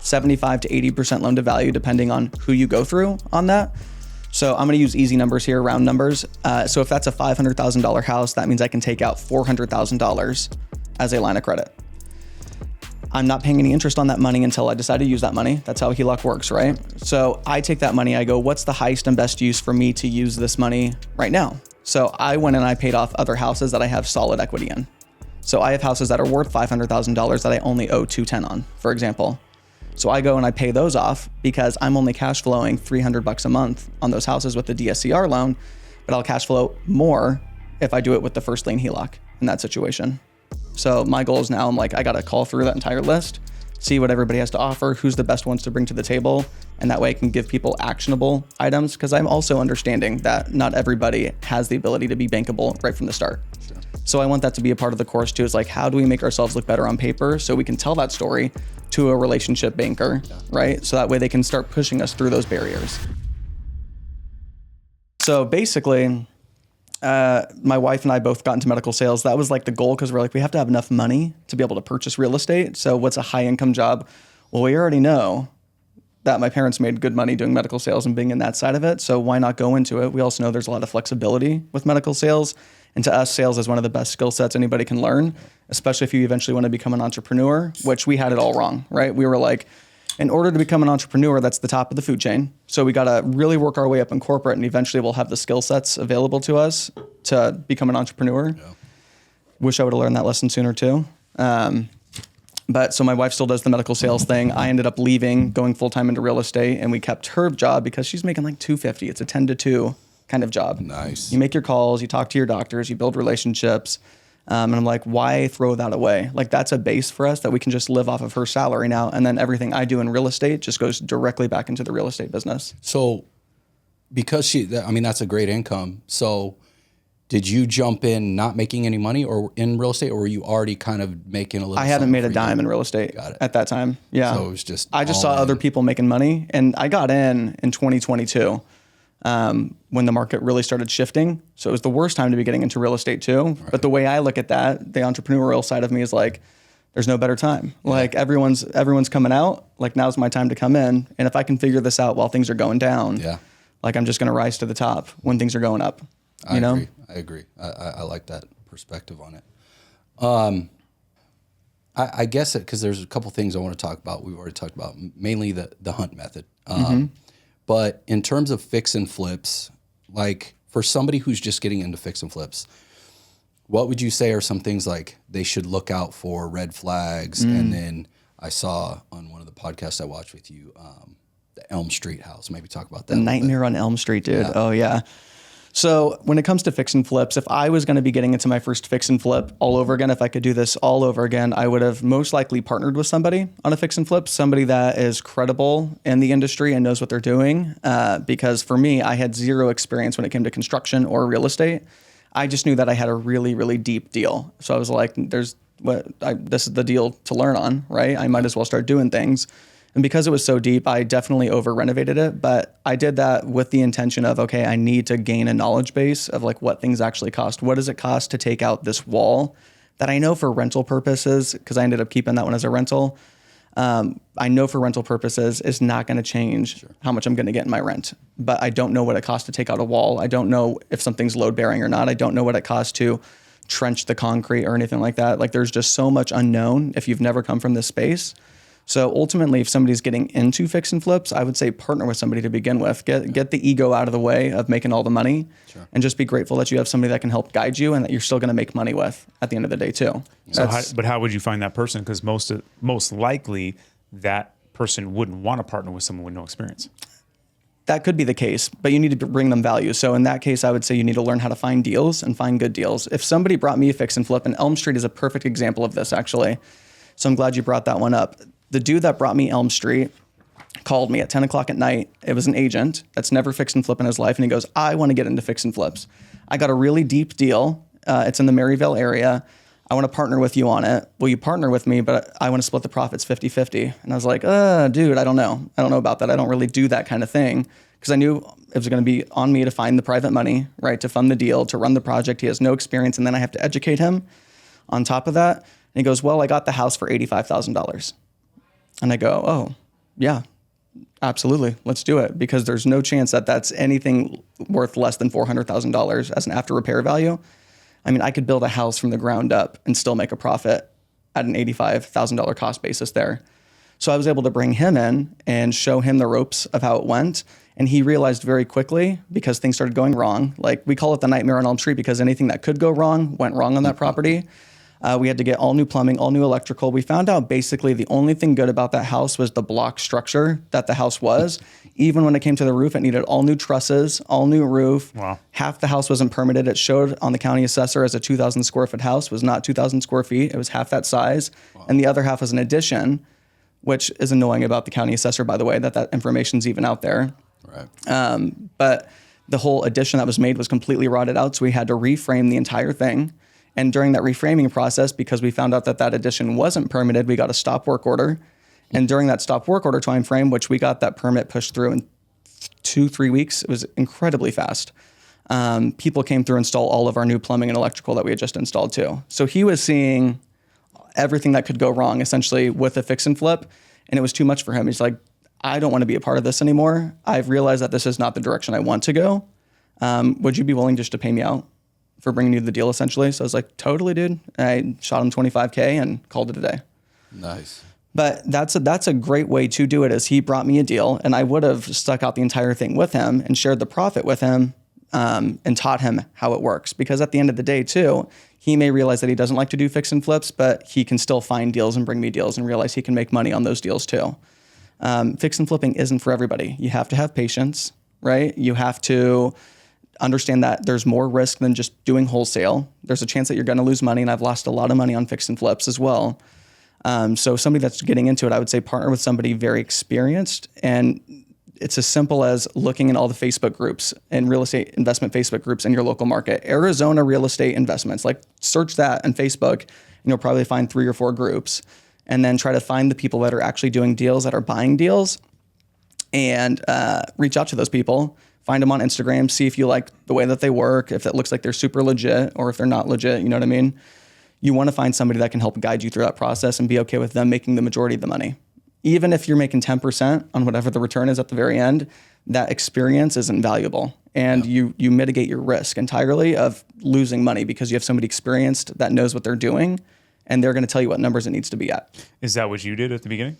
75 to 80% loan to value, depending on who you go through on that. So I'm going to use easy numbers here, round numbers. So if that's a $500,000 house, that means I can take out $400,000 as a line of credit. I'm not paying any interest on that money until I decide to use that money. That's how HELOC works, right? So I take that money, I go, what's the highest and best use for me to use this money right now? So I went and I paid off other houses that I have solid equity in. So I have houses that are worth $500,000 that I only owe $210 on, for example. So I go and I pay those off because I'm only cash flowing $300 a month on those houses with the DSCR loan, but I'll cash flow more if I do it with the first lien HELOC in that situation. So my goal is now, I'm like, I got to call through that entire list, see what everybody has to offer, who's the best ones to bring to the table. And that way I can give people actionable items, because I'm also understanding that not everybody has the ability to be bankable right from the start. Sure. So I want that to be a part of the course too, is like, how do we make ourselves look better on paper so we can tell that story to a relationship banker, right? So that way they can start pushing us through those barriers. So basically, my wife and I both got into medical sales. That was like the goal, because we're like, we have to have enough money to be able to purchase real estate. So what's a high income job? Well, we already know that my parents made good money doing medical sales and being in that side of it. So why not go into it? We also know there's a lot of flexibility with medical sales. And to us, sales is one of the best skill sets anybody can learn, especially if you eventually want to become an entrepreneur, which we had it all wrong, right? We were like, in order to become an entrepreneur, that's the top of the food chain. So we got to really work our way up in corporate, and eventually we'll have the skill sets available to us to become an entrepreneur. Yeah. Wish I would have learned that lesson sooner too. But so my wife still does the medical sales thing. I ended up leaving, going full-time into real estate, and we kept her job because she's making like $250. It's a 10 to 2 kind of job. Nice. You make your calls, you talk to your doctors, you build relationships. And I'm like, why throw that away? Like, that's a base for us that we can just live off of her salary now. And then everything I do in real estate just goes directly back into the real estate business. So because that's a great income. So did you jump in not making any money or in real estate, or were you already kind of making a little? I hadn't made a dime in real estate at that time. Yeah. So it was just, I just saw other people making money, and I got in 2022. When the market really started shifting. So it was the worst time to be getting into real estate too. Right. But the way I look at that, the entrepreneurial side of me is like, there's no better time. Yeah. Like everyone's coming out, like now's my time to come in. And if I can figure this out while things are going down, like I'm just going to rise to the top when things are going up. I agree. I like that perspective on it. I guess because there's a couple things I want to talk about. We've already talked about mainly the hunt method. But in terms of fix and flips, like for somebody who's just getting into fix and flips, what would you say are some things like they should look out for, red flags? And then I saw on one of the podcasts I watched with you, the Elm Street house. Maybe talk about that. The nightmare on Elm Street, dude. Yeah. Oh, yeah. So when it comes to fix and flips, if I was going to be getting into my first fix and flip all over again, if I could do this all over again, I would have most likely partnered with somebody on a fix and flip, somebody that is credible in the industry and knows what they're doing. Because for me, I had zero experience when it came to construction or real estate. I just knew that I had a really, really deep deal. So I was like, this is the deal to learn on, right? I might as well start doing things. And because it was so deep, I definitely over renovated it, but I did that with the intention of, okay, I need to gain a knowledge base of like what things actually cost. What does it cost to take out this wall that I know for rental purposes, because I ended up keeping that one as a rental. I know for rental purposes, it's not going to change how much I'm going to get in my rent, but I don't know what it costs to take out a wall. I don't know if something's load bearing or not. I don't know what it costs to trench the concrete or anything like that. Like there's just so much unknown if you've never come from this space. So ultimately, if somebody's getting into fix and flips, I would say partner with somebody to begin with. Get the ego out of the way of making all the money, and just be grateful that you have somebody that can help guide you and that you're still going to make money with at the end of the day too. So, how would you find that person? Because most likely that person wouldn't want to partner with someone with no experience. That could be the case, but you need to bring them value. So in that case, I would say you need to learn how to find deals and find good deals. If somebody brought me a fix and flip, and Elm Street is a perfect example of this actually. So I'm glad you brought that one up. The dude that brought me Elm Street called me at 10 o'clock at night. It was an agent that's never fixed and flip in his life. And he goes, I want to get into fix and flips. I got a really deep deal. It's in the Maryville area. I want to partner with you on it. Will you partner with me? But I want to split the profits 50-50. And I was like, dude, I don't know. I don't know about that. I don't really do that kind of thing. Because I knew it was going to be on me to find the private money, right? To fund the deal, to run the project. He has no experience. And then I have to educate him on top of that. And he goes, well, I got the house for $85,000. And I go, oh, yeah, absolutely. Let's do it, because there's no chance that that's anything worth less than $400,000 as an after repair value. I mean, I could build a house from the ground up and still make a profit at an $85,000 cost basis there. So I was able to bring him in and show him the ropes of how it went. And he realized very quickly, because things started going wrong. Like, we call it the nightmare on Elm Street, because anything that could go wrong went wrong on that property. We had to get all new plumbing, all new electrical. We found out basically the only thing good about that house was the block structure that the house was. Even when it came to the roof, it needed all new trusses, all new roof. Wow. Half the house wasn't permitted. It showed on the county assessor as a 2,000 square foot house, was not 2,000 square feet. It was half that size. Wow. And the other half was an addition, which is annoying about the county assessor, by the way, that information's even out there. Right. But the whole addition that was made was completely rotted out. So we had to reframe the entire thing. And during that reframing process, because we found out that addition wasn't permitted, we got a stop work order. And during that stop work order time frame, which we got that permit pushed through in 2-3 weeks, it was incredibly fast. People came through and install all of our new plumbing and electrical that we had just installed too. So he was seeing everything that could go wrong essentially with a fix and flip, and it was too much for him. He's like, I don't want to be a part of this anymore. I've realized that this is not the direction I want to go. Would you be willing just to pay me out for bringing you the deal, essentially? So I was like, totally, dude. I shot him $25K and called it a day. Nice. But that's a great way to do it, is he brought me a deal, and I would have stuck out the entire thing with him and shared the profit with him, and taught him how it works. Because at the end of the day too, he may realize that he doesn't like to do fix and flips, but he can still find deals and bring me deals and realize he can make money on those deals too. Fix and flipping isn't for everybody. You have to have patience, right? You have to understand that there's more risk than just doing wholesale. There's a chance that you're going to lose money, and I've lost a lot of money on fix and flips as well. So somebody that's getting into it, I would say partner with somebody very experienced. And it's as simple as looking in all the Facebook groups and real estate investment Facebook groups in your local market. Arizona real estate investments, like search that on Facebook, and you'll probably find 3 or 4 groups. And then try to find the people that are actually doing deals, that are buying deals, and reach out to those people. Find them on Instagram, see if you like the way that they work, if it looks like they're super legit or if they're not legit, you know what I mean? You want to find somebody that can help guide you through that process and be okay with them making the majority of the money. Even if you're making 10% on whatever the return is at the very end, that experience is invaluable. And you mitigate your risk entirely of losing money, because you have somebody experienced that knows what they're doing, and they're going to tell you what numbers it needs to be at. Is that what you did at the beginning?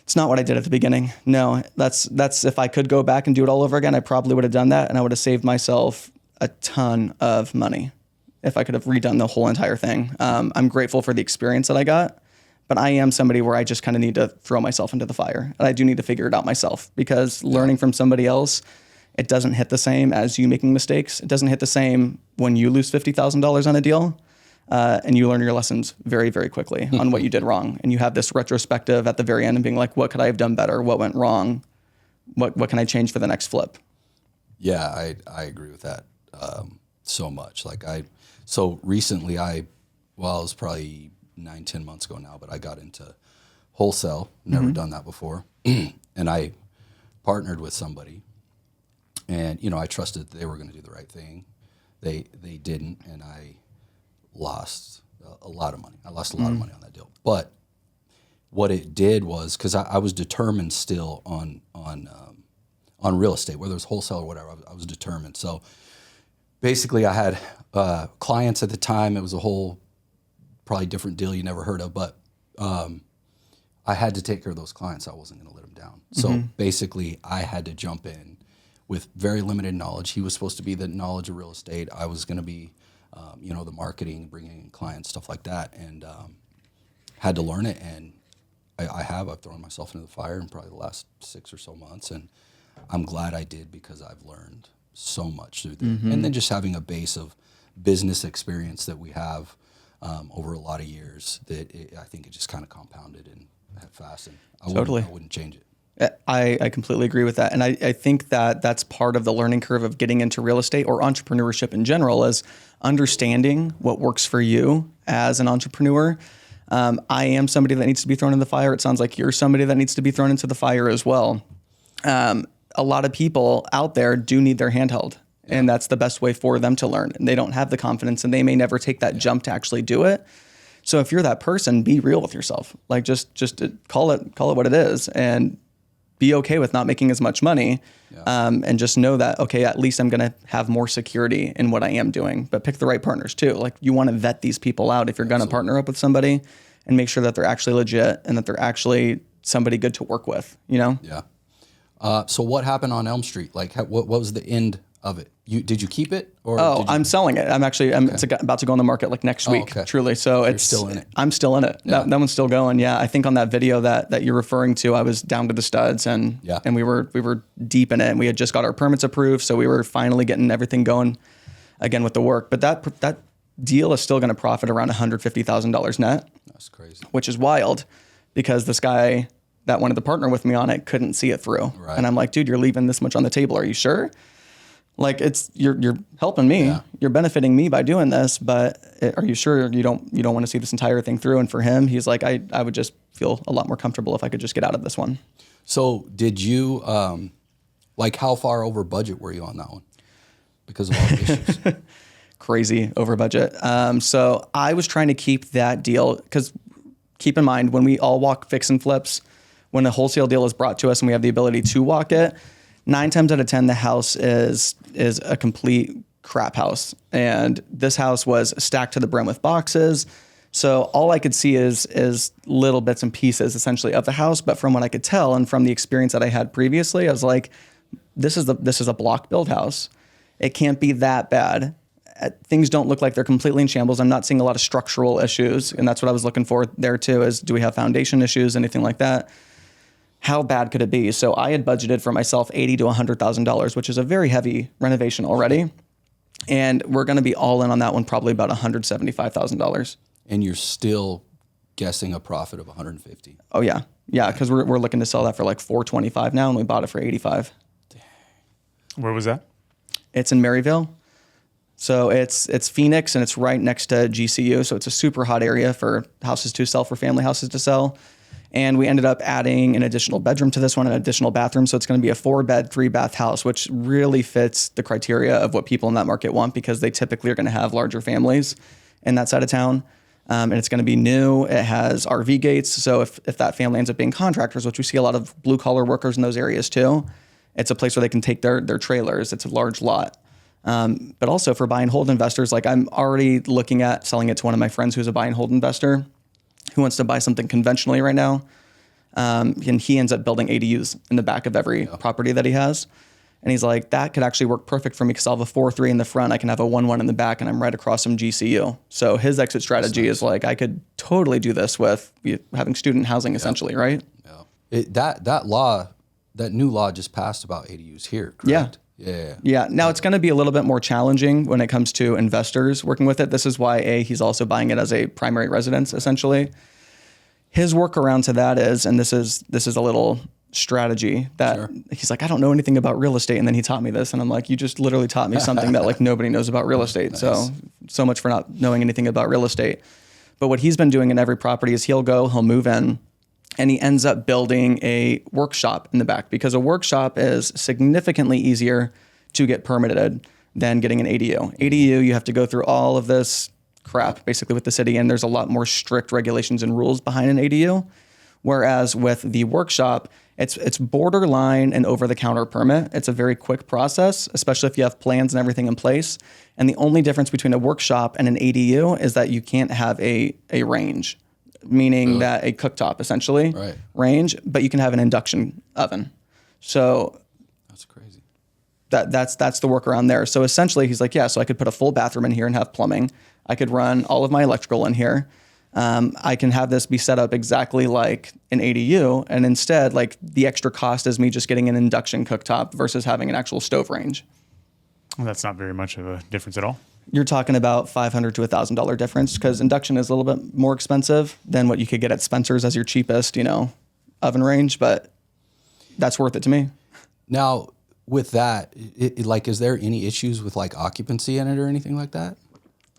It's not what I did at the beginning. No, that's if I could go back and do it all over again, I probably would have done that, and I would have saved myself a ton of money if I could have redone the whole entire thing. I'm grateful for the experience that I got, but I am somebody where I just kind of need to throw myself into the fire, and I do need to figure it out myself, because learning from somebody else, it doesn't hit the same as you making mistakes. It doesn't hit the same when you lose $50,000 on a deal. And you learn your lessons very, very quickly on what you did wrong. And you have this retrospective at the very end and being like, what could I have done better? What went wrong? What can I change for the next flip? Yeah, I agree with that so much. So recently it was probably 9-10 months ago now, but I got into wholesale, never done that before. And I partnered with somebody, and, I trusted that they were going to do the right thing. They didn't, and I lost a lot of money. I lost a lot of money on that deal. But what it did was, because I was determined still on real estate, whether it was wholesale or whatever, I was determined. So basically I had clients at the time. It was a whole probably different deal you never heard of, but I had to take care of those clients. I wasn't going to let them down. So basically I had to jump in with very limited knowledge. He was supposed to be the knowledge of real estate. I was going to be the marketing, bringing in clients, stuff like that, and had to learn it. And I've thrown myself into the fire in probably the last 6 or so months, and I'm glad I did, because I've learned so much through that. And then just having a base of business experience that we have over a lot of years, I think it just kind of compounded and fast, and I wouldn't change it. I completely agree with that. And I think that that's part of the learning curve of getting into real estate or entrepreneurship in general, is understanding what works for you as an entrepreneur. I am somebody that needs to be thrown in the fire. It sounds like you're somebody that needs to be thrown into the fire as well. A lot of people out there do need their hand held, and that's the best way for them to learn. And they don't have the confidence, and they may never take that jump to actually do it. So if you're that person, be real with yourself. Like just call it what it is, and be okay with not making as much money, and just know that, okay, at least I'm going to have more security in what I am doing. But pick the right partners too. Like, you want to vet these people out if you're going to partner up with somebody, and make sure that they're actually legit and that they're actually somebody good to work with, you know? Yeah. So what happened on Elm Street? Like, what was the end of it? Did you keep it? Or I'm selling it. It's about to go on the market like next week, truly. So it's still in it. I'm still in it. Yeah. That one's still going. Yeah. I think on that video that you're referring to, I was down to the studs and we were deep in it, and we had just got our permits approved. So we were finally getting everything going again with the work. But that deal is still going to profit around $150,000 net. That's crazy. Which is wild, because this guy that wanted to partner with me on it couldn't see it through. Right. And I'm like, dude, you're leaving this much on the table. Are you sure? Like, you're helping me. Yeah. You're benefiting me by doing this, but are you sure you don't want to see this entire thing through? And for him, he's like, I would just feel a lot more comfortable if I could just get out of this one. So did you, like, how far over budget were you on that one because of all the issues? Crazy over budget. So I was trying to keep that deal, because keep in mind, when we all walk fix and flips, when a wholesale deal is brought to us and we have the ability to walk it, 9 times out of 10, the house is a complete crap house. And this house was stacked to the brim with boxes. So all I could see is little bits and pieces essentially of the house. But from what I could tell, and from the experience that I had previously, I was like, this is a block build house. It can't be that bad. Things don't look like they're completely in shambles. I'm not seeing a lot of structural issues. And that's what I was looking for there too, is do we have foundation issues, anything like that? How bad could it be? So I had budgeted for myself $80,000 to $100,000, which is a very heavy renovation already. And we're going to be all in on that one, probably about $175,000. And you're still guessing a profit of 150. Oh yeah. Yeah. Cause we're looking to sell that for like 425 now, and we bought it for 85. Where was that? It's in Maryville. So it's Phoenix, and it's right next to GCU. So it's a super hot area for houses to sell, for family houses to sell. And we ended up adding an additional bedroom to this one, an additional bathroom. So it's going to be a 4-bed, 3-bath house, which really fits the criteria of what people in that market want, because they typically are going to have larger families in that side of town. And it's going to be new. It has RV gates. So if that family ends up being contractors, which we see a lot of blue collar workers in those areas too, it's a place where they can take their trailers. It's a large lot. But also for buy and hold investors, like, I'm already looking at selling it to one of my friends who's a buy and hold investor who wants to buy something conventionally right now. And he ends up building ADUs in the back of every property that he has. And he's like, that could actually work perfect for me, because I'll have a 4-3 in the front. I can have a 1-1 in the back, and I'm right across from GCU. So his exit strategy is like, I could totally do this with having student housing essentially, right? Yeah. That new law just passed about ADUs here, correct? Yeah. Now it's going to be a little bit more challenging when it comes to investors working with it. This is why he's also buying it as a primary residence, essentially. His workaround to that is, and this is a little strategy that he's like, I don't know anything about real estate. And then he taught me this, and I'm like, you just literally taught me something that like nobody knows about real estate. Nice. So much for not knowing anything about real estate. But what he's been doing in every property is he'll move in, and he ends up building a workshop in the back, because a workshop is significantly easier to get permitted than getting an ADU. ADU, you have to go through all of this crap basically with the city, and there's a lot more strict regulations and rules behind an ADU. Whereas with the workshop, it's borderline an over-the-counter permit. It's a very quick process, especially if you have plans and everything in place. And the only difference between a workshop and an ADU is that you can't have a range, meaning that a cooktop essentially range, but you can have an induction oven. So that's crazy. That's the workaround there. So essentially he's like, yeah, so I could put a full bathroom in here and have plumbing. I could run all of my electrical in here. I can have this be set up exactly like an ADU, and instead, like, the extra cost is me just getting an induction cooktop versus having an actual stove range. Well, that's not very much of a difference at all. You're talking about $500 to $1,000 difference, because induction is a little bit more expensive than what you could get at Spencer's as your cheapest, oven range, but that's worth it to me. Now, with that, like, is there any issues with like occupancy in it or anything like that?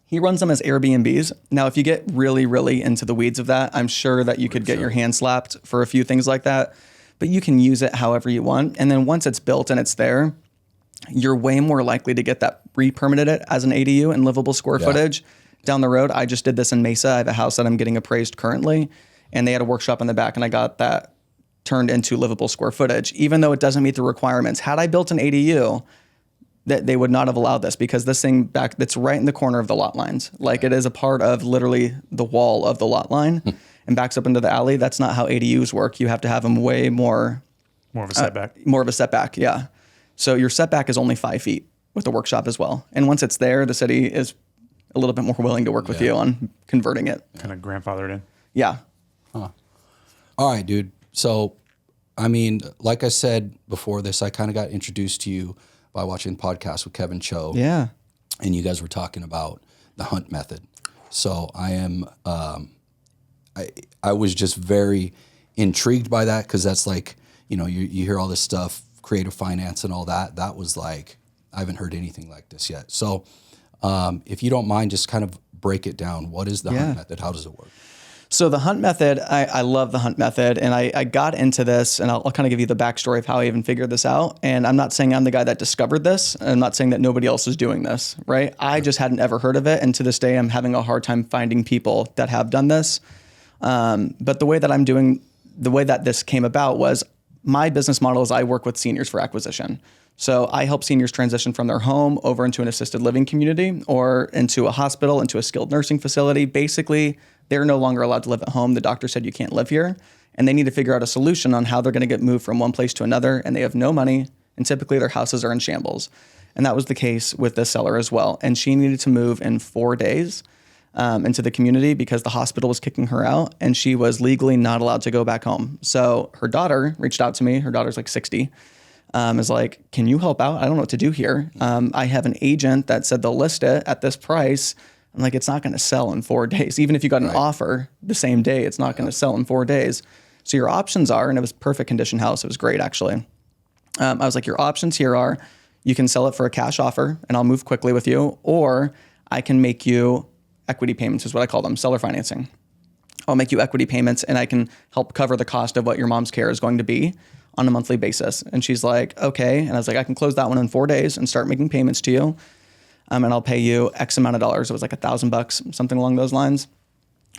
He runs them as Airbnbs. Now, if you get really, really into the weeds of that, I'm sure that you could get your hand slapped for a few things like that, but you can use it however you want. And then once it's built and it's there, you're way more likely to get that re-permitted it as an ADU and livable square footage down the road. I just did this in Mesa. I have a house that I'm getting appraised currently, and they had a workshop in the back, and I got that turned into livable square footage, even though it doesn't meet the requirements. Had I built an ADU, that they would not have allowed this, because this thing that's right in the corner of the lot lines. Like it is a part of literally the wall of the lot line and backs up into the alley. That's not how ADUs work. You have to have them way more More of a setback. more of a setback. Yeah. So your setback is only 5 feet with the workshop as well. And once it's there, the city is a little bit more willing to work with you on converting it. Kind of grandfathered in. Yeah. All right, dude. So, I mean, like I said before this, I kind of got introduced to you by watching podcasts with Kevin Cho. Yeah. And you guys were talking about the hunt method. So I am, I was just very intrigued by that, because that's like, you know, you hear all this stuff, creative finance and all that. That was like, I haven't heard anything like this yet. So if you don't mind, just kind of break it down. What is the hunt method? How does it work? So the hunt method, I love the hunt method, and I got into this, and I'll kind of give you the backstory of how I even figured this out. And I'm not saying I'm the guy that discovered this. I'm not saying that nobody else is doing this, right? I just hadn't ever heard of it, and to this day, I'm having a hard time finding people that have done this. But the way that this came about was, my business model is I work with seniors for acquisition. So I help seniors transition from their home over into an assisted living community or into a hospital, into a skilled nursing facility. Basically, they're no longer allowed to live at home. The doctor said you can't live here, and they need to figure out a solution on how they're going to get moved from one place to another, and they have no money, and typically their houses are in shambles. And that was the case with this seller as well. And she needed to move in 4 days into the community because the hospital was kicking her out, and she was legally not allowed to go back home. So her daughter reached out to me. Her daughter's like 60. Is like, can you help out? I don't know what to do here. I have an agent that said they'll list it at this price. I'm like, it's not going to sell in 4 days. Even if you got an offer the same day, it's not going to sell in 4 days. So your options are, and it was perfect condition house. It was great, actually. I was like, your options here are, you can sell it for a cash offer and I'll move quickly with you, or I can make you equity payments, is what I call them, seller financing. I'll make you equity payments and I can help cover the cost of what your mom's care is going to be on a monthly basis. And she's like, okay. And I was like, I can close that one in 4 days and start making payments to you. And I'll pay you X amount of dollars. It was like $1,000, something along those lines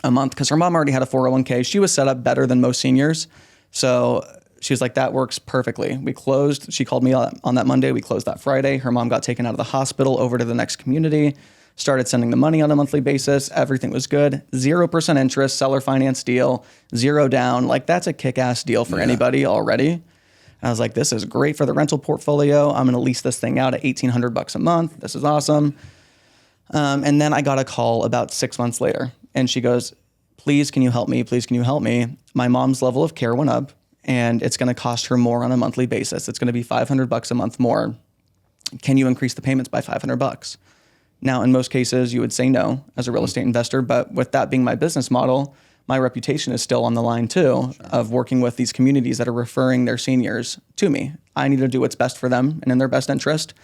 a month. Cause her mom already had a 401k. She was set up better than most seniors. So she was like, that works perfectly. We closed. She called me on that Monday. We closed that Friday. Her mom got taken out of the hospital over to the next community, started sending the money on a monthly basis. Everything was good. 0% interest, seller finance deal, 0 down. Like, that's a kick-ass deal for anybody already. And I was like, this is great for the rental portfolio. I'm going to lease this thing out at $1,800 a month. This is awesome. And then I got a call about 6 months later, and she goes, please, can you help me? Please, can you help me? My mom's level of care went up, and it's going to cost her more on a monthly basis. It's going to be $500 a month more. Can you increase the payments by $500? Now, in most cases, you would say no as a real estate investor, but with that being my business model, my reputation is still on the line too, of working with these communities that are referring their seniors to me. I need to do what's best for them and in their best interest.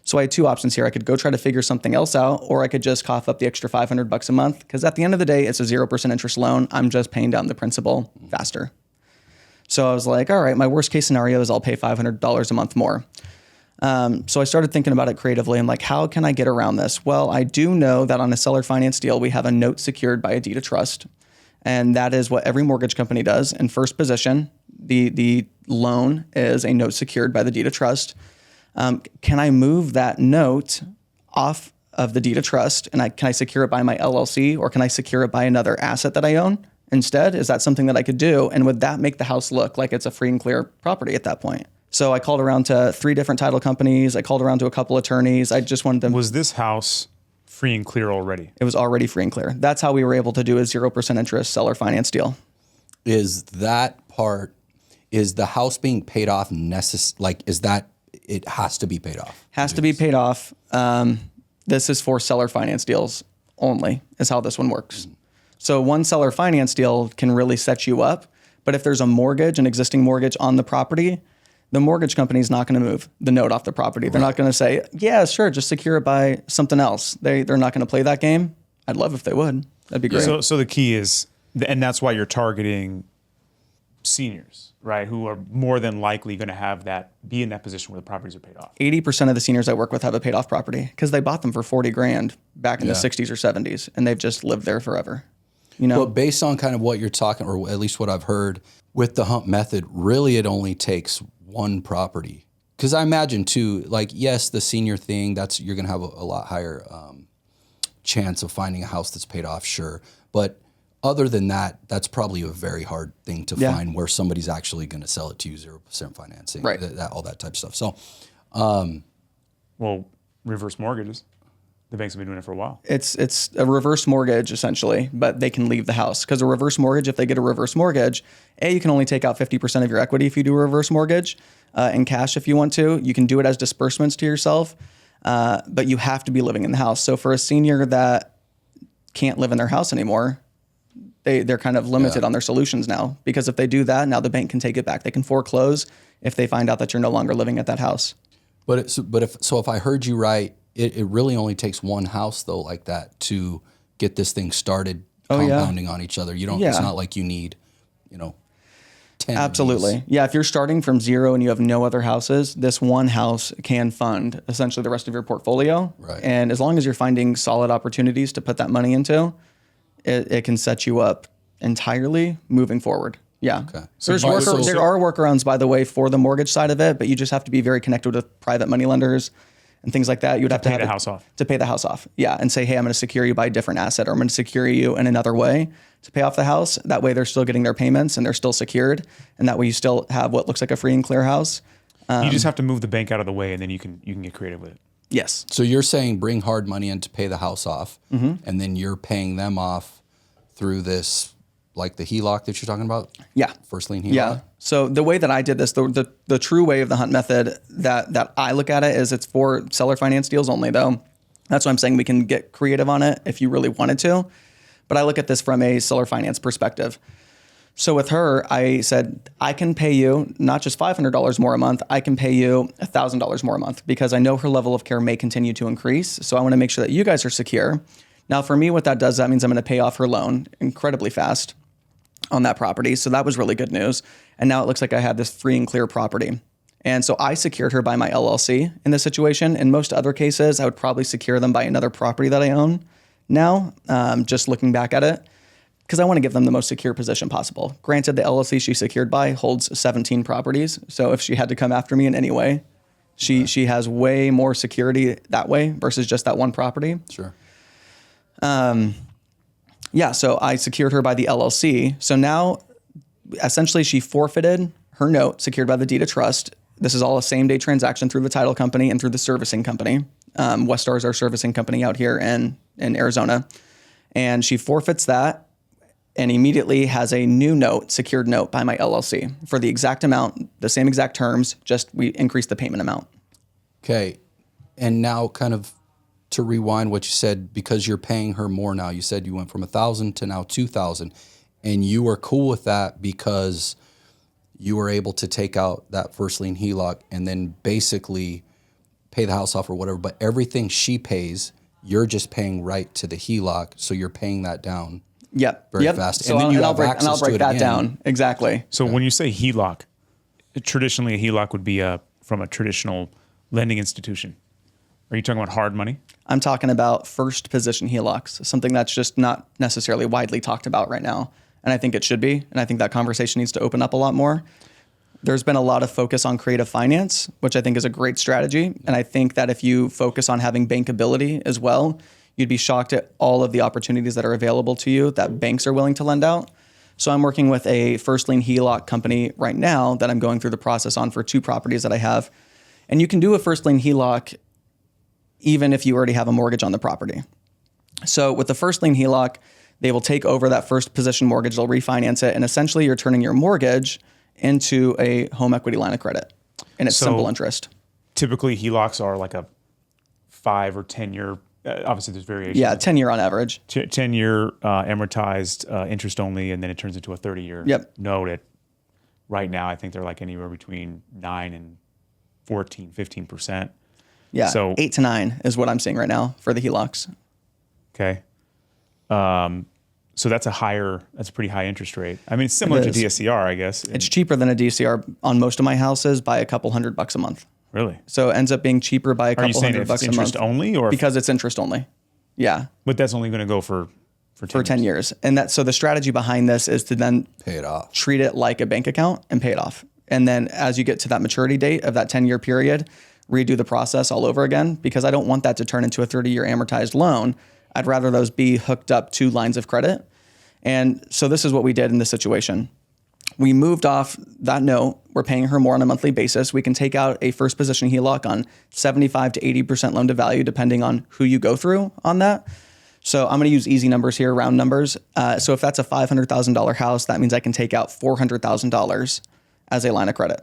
So I had 2 options here. I could go try to figure something else out, or I could just cough up the extra $500 a month, because at the end of the day, it's a 0% interest loan. I'm just paying down the principal faster. So I was like, all right, my worst case scenario is I'll pay $500 a month more. So I started thinking about it creatively. I'm like, how can I get around this? Well, I do know that on a seller finance deal, we have a note secured by a deed of trust. And that is what every mortgage company does. In first position, the loan is a note secured by the deed of trust. Can I move that note off of the deed of trust, and can I secure it by my LLC, or can I secure it by another asset that I own instead? Is that something that I could do? And would that make the house look like it's a free and clear property at that point? So I called around to 3 different title companies. I called around to a couple attorneys. I just wanted them. Was this house free and clear already? It was already free and clear. That's how we were able to do a 0% interest seller finance deal. Is that part, is the house being paid off is that it has to be paid off? Has to be paid off. This is for seller finance deals only, is how this one works. So one seller finance deal can really set you up. But if there's a mortgage, an existing mortgage on the property, the mortgage company is not going to move the note off the property. They're not going to say, yeah, sure, just secure it by something else. They're not going to play that game. I'd love if they would. That'd be great. So the key is, and that's why you're targeting seniors, right? Who are more than likely going to be in that position where the properties are paid off. 80% of the seniors I work with have a paid off property because they bought them for $40,000 back in the 60s or 70s, and they've just lived there forever. You know, Well, based on kind of what you're talking, or at least what I've heard with the hump method, really it only takes one property. Because I imagine too, like, yes, the senior thing, you're going to have a lot higher chance of finding a house that's paid off, sure. But other than that, that's probably a very hard thing to find where somebody's actually going to sell it to you 0% financing, right? All that type of stuff. So, well, reverse mortgages. The banks have been doing it for a while. It's a reverse mortgage essentially, but they can leave the house because a reverse mortgage. If they get a reverse mortgage, you can only take out 50% of your equity if you do a reverse mortgage in cash if you want to. You can do it as disbursements to yourself, but you have to be living in the house. So for a senior that can't live in their house anymore, they're kind of limited on their solutions now, because if they do that, now the bank can take it back. They can foreclose if they find out that you're no longer living at that house. But if I heard you right, it really only takes one house though, like that, to get this thing started compounding on each other. You don't. It's not like you need, 10. Absolutely. Yeah. If you're starting from zero and you have no other houses, this one house can fund essentially the rest of your portfolio. Right. And as long as you're finding solid opportunities to put that money into, it can set you up entirely moving forward. Yeah. Okay. There are workarounds, by the way, for the mortgage side of it, but you just have to be very connected with private money lenders and things like that. You'd have to pay the house off. To pay the house off. Yeah. And say, hey, I'm going to secure you by a different asset, or I'm going to secure you in another way to pay off the house. That way they're still getting their payments and they're still secured. And that way you still have what looks like a free and clear house. You just have to move the bank out of the way, and then you can get creative with it. Yes. So you're saying bring hard money in to pay the house off, and then you're paying them off through this, like the HELOC that you're talking about? Yeah. First lien HELOC? Yeah. So the way that I did this, the true way of the hunt method that I look at it is it's for seller finance deals only, though. That's why I'm saying we can get creative on it if you really wanted to. But I look at this from a seller finance perspective. So with her, I said, I can pay you not just $500 more a month, I can pay you $1,000 more a month, because I know her level of care may continue to increase. So I want to make sure that you guys are secure. Now, for me, what that does, that means I'm going to pay off her loan incredibly fast on that property. So that was really good news. And now it looks like I have this free and clear property. And so I secured her by my LLC in this situation. In most other cases, I would probably secure them by another property that I own now, just looking back at it, because I want to give them the most secure position possible. Granted, the LLC she secured by holds 17 properties. So if she had to come after me in any way, she has way more security that way versus just that one property. Sure. Yeah, so I secured her by the LLC. So now, essentially, she forfeited her note secured by the deed of trust. This is all a same-day transaction through the title company and through the servicing company. Westar is our servicing company out here in Arizona. And she forfeits that and immediately has a new note, secured note by my LLC for the exact amount, the same exact terms, just we increased the payment amount. Okay. And now kind of to rewind what you said, because you're paying her more now, you said you went from 1,000 to now 2,000, and you were cool with that because you were able to take out that first lien HELOC and then basically pay the house off or whatever, but everything she pays, you're just paying right to the HELOC, so you're paying that down very fast. So and then I'll break that again. down. Exactly. So when you say HELOC, traditionally a HELOC would be from a traditional lending institution. Are you talking about hard money? I'm talking about first position HELOCs, something that's just not necessarily widely talked about right now. And I think it should be. And I think that conversation needs to open up a lot more. There's been a lot of focus on creative finance, which I think is a great strategy. And I think that if you focus on having bankability as well, you'd be shocked at all of the opportunities that are available to you that banks are willing to lend out. So I'm working with a first lien HELOC company right now that I'm going through the process on for 2 properties that I have. And you can do a first lien HELOC even if you already have a mortgage on the property. So with the first lien HELOC, they will take over that first position mortgage, they'll refinance it, and essentially you're turning your mortgage into a home equity line of credit, and it's simple interest. Typically, HELOCs are like a 5 or 10 year, obviously there's variations. Yeah, 10-year on average. 10-year amortized interest only, and then it turns into a 30-year note. Right now, I think they're like anywhere between 9 and 14, 15%. Yeah, so 8 to 9 is what I'm seeing right now for the HELOCs. Okay. So that's a pretty high interest rate. I mean, it's similar to DSCR, I guess. It's cheaper than a DSCR on most of my houses by a couple $100 a month. Really? So it ends up being cheaper by a couple $100 a month. Interest only, or because it's interest only? Yeah. But that's only going to go for for 10 years. And so the strategy behind this is to then pay it off, treat it like a bank account and pay it off. And then as you get to that maturity date of that 10-year period, redo the process all over again, because I don't want that to turn into a 30-year amortized loan. I'd rather those be hooked up to lines of credit. And so this is what we did in this situation. We moved off that note. We're paying her more on a monthly basis. We can take out a first position HELOC on 75 to 80% loan to value, depending on who you go through on that. So I'm going to use easy numbers here, round numbers. So if that's a $500,000 house, that means I can take out $400,000 as a line of credit.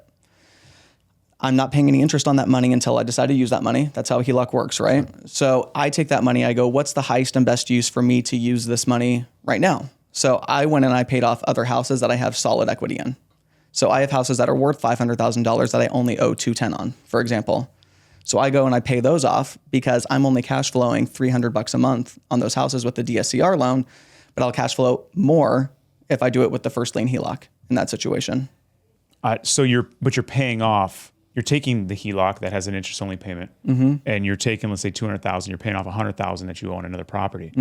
I'm not paying any interest on that money until I decide to use that money. That's how HELOC works, right? So I take that money, I go, what's the highest and best use for me to use this money right now? So I went and I paid off other houses that I have solid equity in. So I have houses that are worth $500,000 that I only owe $210 on, for example. So I go and I pay those off because I'm only cash flowing $300 a month on those houses with the DSCR loan, but I'll cash flow more if I do it with the first lien HELOC in that situation. So you're paying off. You're taking the HELOC that has an interest-only payment, and you're taking, let's say, $200,000. You're paying off $100,000 that you owe on another property,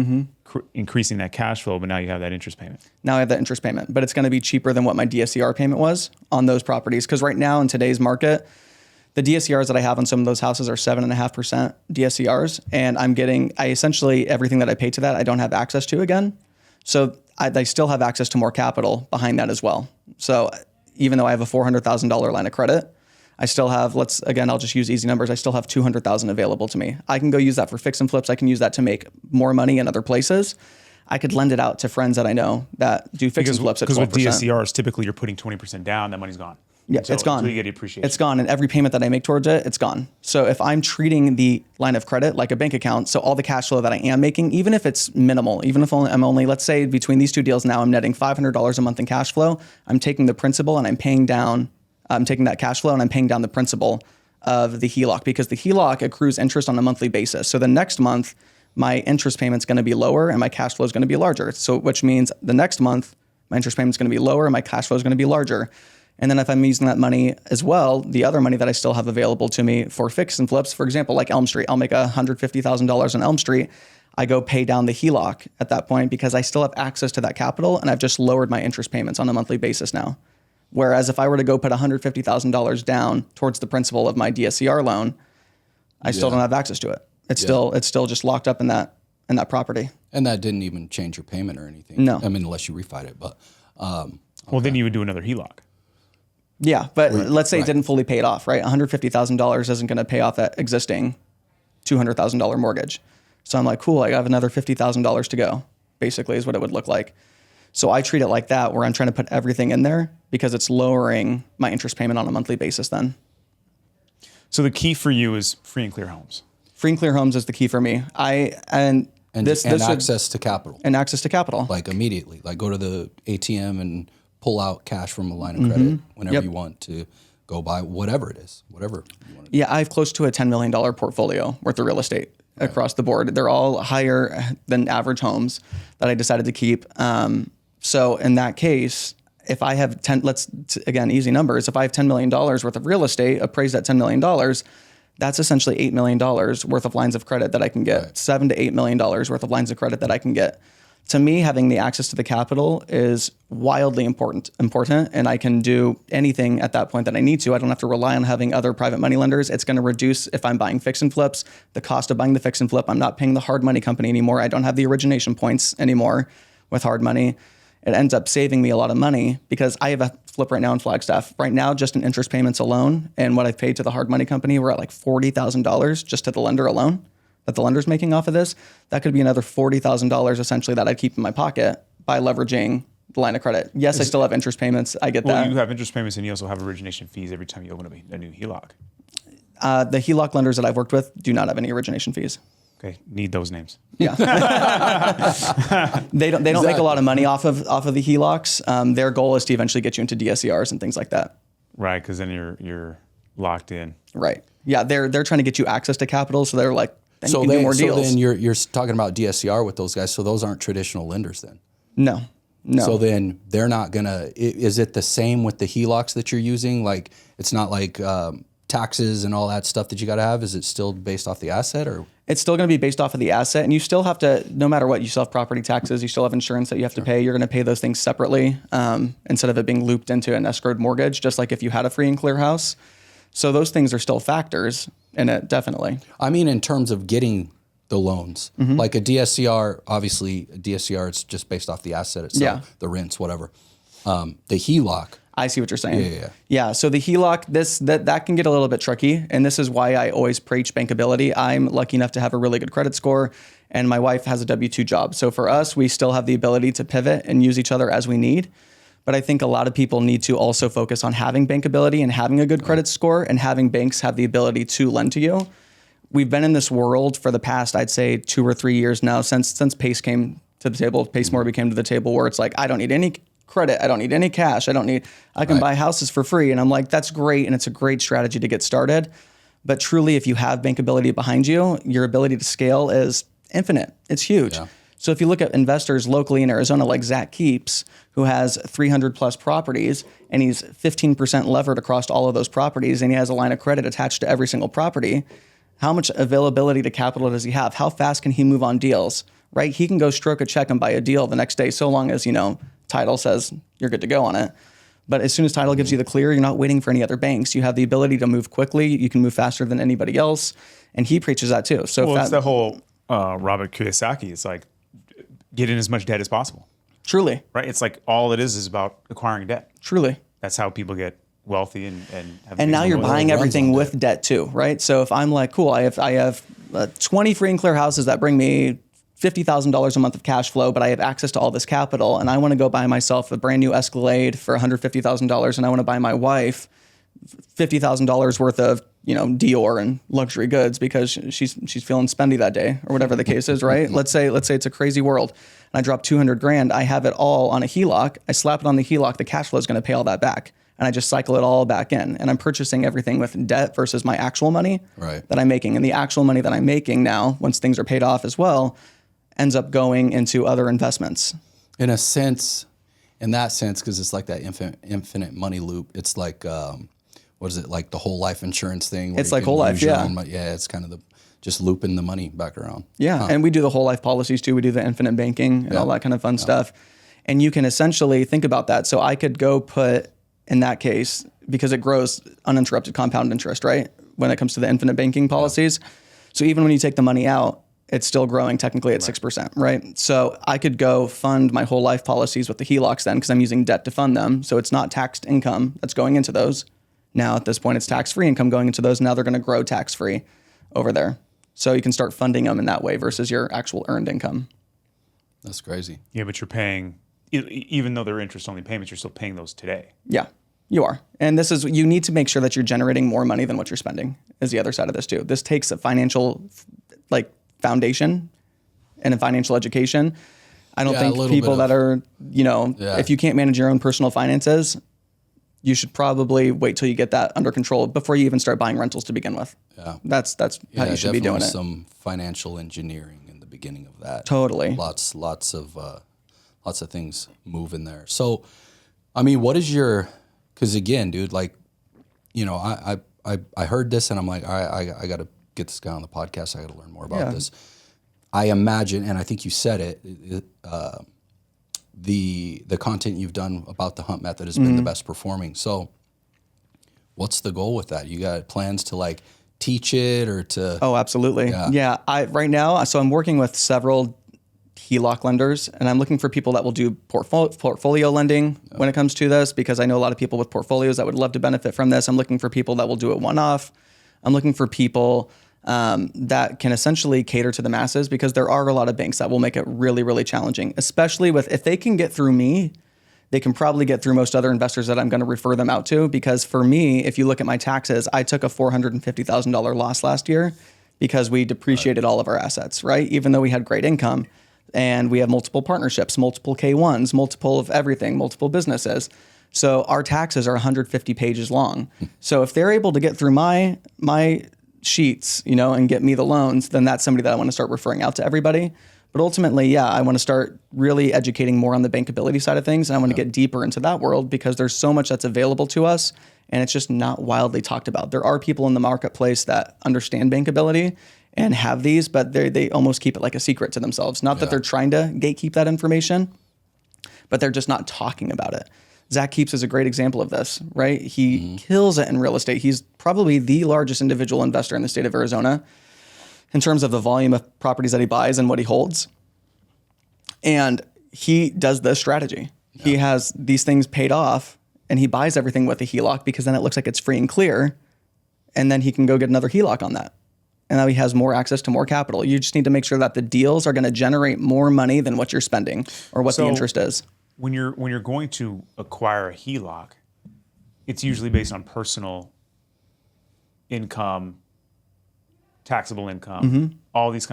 increasing that cash flow. But now you have that interest payment. Now I have that interest payment, but it's going to be cheaper than what my DSCR payment was on those properties. Because right now in today's market, the DSCRs that I have on some of those houses are 7.5% DSCRs, and I essentially everything that I pay to that I don't have access to again. So I still have access to more capital behind that as well. So even though I have a $400,000 line of credit, I still have, I'll just use easy numbers. I still have $200,000 available to me. I can go use that for fix and flips. I can use that to make more money in other places. I could lend it out to friends that I know that do fix and flips at 12%. Because with DSCRs, typically you're putting 20% down, that money's gone. Yeah, it's gone. So you get appreciation. It's gone, and every payment that I make towards it, it's gone. So if I'm treating the line of credit like a bank account, so all the cash flow that I am making, even if it's minimal, even if I'm only, let's say between these two deals now, I'm netting $500 a month in cash flow, I'm taking the principal and I'm taking that cash flow and I'm paying down the principal of the HELOC, because the HELOC accrues interest on a monthly basis. So the next month, my interest payment's going to be lower and my cash flow is going to be larger. So which means the next month, my interest payment's going to be lower and my cash flow is going to be larger. And then if I'm using that money as well, the other money that I still have available to me for fix and flips, for example, like Elm Street, I'll make $150,000 on Elm Street. I go pay down the HELOC at that point because I still have access to that capital and I've just lowered my interest payments on a monthly basis now. Whereas if I were to go put $150,000 down towards the principal of my DSCR loan, I still don't have access to it. It's still just locked up in that property. And that didn't even change your payment or anything. No. I mean, unless you refied it, but. Well, then you would do another HELOC. Yeah, but let's say it didn't fully pay it off, right? $150,000 isn't going to pay off that existing $200,000 mortgage. So I'm like, cool, I have another $50,000 to go, basically is what it would look like. So I treat it like that, where I'm trying to put everything in there because it's lowering my interest payment on a monthly basis then. So the key for you is free and clear homes. Free and clear homes is the key for me. And access to capital. And access to capital. Like immediately, like go to the ATM and pull out cash from a line of credit whenever you want to go buy whatever it is, whatever you want to do. Yeah, I have close to a $10 million portfolio worth of real estate across the board. They're all higher than average homes that I decided to keep. So in that case, if I have easy numbers, if I have $10 million worth of real estate appraised at $10 million, that's essentially $8 million worth of lines of credit that I can get, $7 to $8 million worth of lines of credit that I can get. To me, having the access to the capital is wildly important, and I can do anything at that point that I need to. I don't have to rely on having other private money lenders. It's going to reduce, if I'm buying fix and flips, the cost of buying the fix and flip. I'm not paying the hard money company anymore. I don't have the origination points anymore with hard money. It ends up saving me a lot of money because I have a flip right now in Flagstaff. Right now, just in interest payments alone and what I've paid to the hard money company, we're at like $40,000 just to the lender alone that the lender's making off of this. That could be another $40,000 essentially that I'd keep in my pocket by leveraging the line of credit. Yes, I still have interest payments. I get that. Well, you have interest payments and you also have origination fees every time you open a new HELOC. The HELOC lenders that I've worked with do not have any origination fees. Okay, need those names. Yeah, they don't make a lot of money off of the HELOCs. Their goal is to eventually get you into DSCRs and things like that. Right, because then you're locked in. Right. Yeah, they're trying to get you access to capital, so they're like, then you can do more deals. So then you're talking about DSCR with those guys. So those aren't traditional lenders then. No. So then they're not gonna. Is it the same with the HELOCs that you're using? Like it's not like taxes and all that stuff that you got to have. Is it still based off the asset or? It's still going to be based off of the asset, and you still have to, no matter what, you still have property taxes, you still have insurance that you have to pay. You're going to pay those things separately instead of it being looped into an escrowed mortgage, just like if you had a free and clear house. So those things are still factors in it, definitely. I mean, in terms of getting the loans, like a DSCR, obviously a DSCR, it's just based off the asset itself, the rents, whatever. The HELOC. I see what you're saying. Yeah. Yeah. So the HELOC, that can get a little bit tricky. And this is why I always preach bankability. I'm lucky enough to have a really good credit score, and my wife has a W-2 job. So for us, we still have the ability to pivot and use each other as we need. But I think a lot of people need to also focus on having bankability and having a good credit score, and having banks have the ability to lend to you. We've been in this world for the past, I'd say 2 or 3 years now, since Pace came to the table, Pace Mortgage came to the table, where it's like, I don't need any credit. I don't need any cash. I can buy houses for free. And I'm like, that's great. And it's a great strategy to get started. But truly, if you have bankability behind you, your ability to scale is infinite. It's huge. Yeah. So if you look at investors locally in Arizona, like Zach Keeps, who has 300 plus properties, and he's 15% levered across all of those properties, and he has a line of credit attached to every single property, how much availability to capital does he have? How fast can he move on deals, right? He can go stroke a check and buy a deal the next day, so long as, title says you're good to go on it. But as soon as title gives you the clear, you're not waiting for any other banks. You have the ability to move quickly. You can move faster than anybody else. And he preaches that too. So it's the whole Robert Kiyosaki. It's like, get in as much debt as possible. Truly. Right? It's like all it is about acquiring debt. Truly. That's how people get wealthy and have. And now you're buying everything with debt too, right? So if I'm like, cool, I have 20 free and clear houses that bring me $50,000 a month of cash flow, but I have access to all this capital, and I want to go buy myself a brand new Escalade for $150,000, and I want to buy my wife $50,000 worth of Dior and luxury goods because she's feeling spendy that day, or whatever the case is, right? Let's say it's a crazy world, and I drop $200,000. I have it all on a HELOC. I slap it on the HELOC. The cash flow is going to pay all that back, and I just cycle it all back in. And I'm purchasing everything with debt versus my actual money that I'm making, and the actual money that I'm making now, once things are paid off as well, ends up going into other investments. In that sense, because it's like that infinite money loop. It's like, what is it, like the whole life insurance thing? It's like whole life, yeah. It's kind of just looping the money back around. Yeah, and we do the whole life policies too. We do the infinite banking and all that kind of fun stuff. And you can essentially think about that. So I could go put, in that case, because it grows uninterrupted compound interest, right? When it comes to the infinite banking policies. So even when you take the money out, it's still growing technically at 6%, right? So I could go fund my whole life policies with the HELOCs then, because I'm using debt to fund them. So it's not taxed income that's going into those. Now at this point, it's tax-free income going into those. Now they're going to grow tax-free over there. So you can start funding them in that way versus your actual earned income. That's crazy. Yeah, but you're paying, even though they're interest-only payments, you're still paying those today. Yeah, you are. And you need to make sure that you're generating more money than what you're spending is the other side of this too. This takes a financial, foundation and a financial education. I don't think people that are, if you can't manage your own personal finances, you should probably wait till you get that under control before you even start buying rentals to begin with. Yeah. That's how you should be doing it. Some financial engineering in the beginning of that. Totally. Lots of things move in there. So, I mean, what is because again, dude, I heard this and I'm like, I got to get this guy on the podcast. I got to learn more about this. I imagine, and I think you said it, the content you've done about the hunt method has been the best performing. So what's the goal with that? You got plans to teach it or to? Oh, absolutely. Yeah. Right now, so I'm working with several HELOC lenders, and I'm looking for people that will do portfolio lending when it comes to this, because I know a lot of people with portfolios that would love to benefit from this. I'm looking for people that will do it one-off. I'm looking for people that can essentially cater to the masses, because there are a lot of banks that will make it really, really challenging, especially if they can get through me, they can probably get through most other investors that I'm going to refer them out to. Because for me, if you look at my taxes, I took a $450,000 loss last year because we depreciated all of our assets, right? Even though we had great income and we have multiple partnerships, multiple K1s, multiple of everything, multiple businesses. So our taxes are 150 pages long. So if they're able to get through my sheets, and get me the loans, then that's somebody that I want to start referring out to everybody. But ultimately, I want to start really educating more on the bankability side of things. And I want to get deeper into that world, because there's so much that's available to us and it's just not wildly talked about. There are people in the marketplace that understand bankability, and have these, but they almost keep it like a secret to themselves. Not that they're trying to gatekeep that information, but they're just not talking about it. Zach Keeps is a great example of this, right? He kills it in real estate. He's probably the largest individual investor in the state of Arizona in terms of the volume of properties that he buys and what he holds. And he does this strategy. Yeah. He has these things paid off and he buys everything with a HELOC because then it looks like it's free and clear. And then he can go get another HELOC on that. And now he has more access to more capital. You just need to make sure that the deals are going to generate more money than what you're spending or what the interest is. When you're going to acquire a HELOC, it's usually based on personal income, taxable income, all these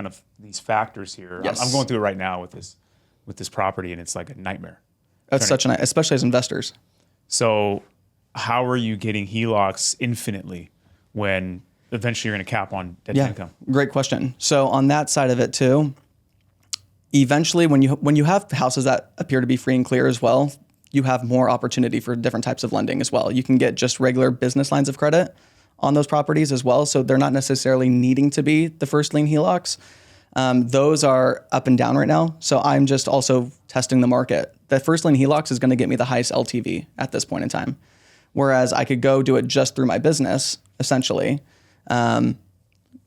factors here. Yes. I'm going through it right now with this property, and it's like a nightmare. That's especially as investors. So how are you getting HELOCs infinitely when eventually you're going to cap on debt to income? Great question. So on that side of it too, eventually when you have houses that appear to be free and clear as well, you have more opportunity for different types of lending as well. You can get just regular business lines of credit on those properties as well. So they're not necessarily needing to be the first lien HELOCs. Those are up and down right now. So I'm just also testing the market. The first lien HELOCs is going to get me the highest LTV at this point in time. Whereas I could go do it just through my business, essentially. But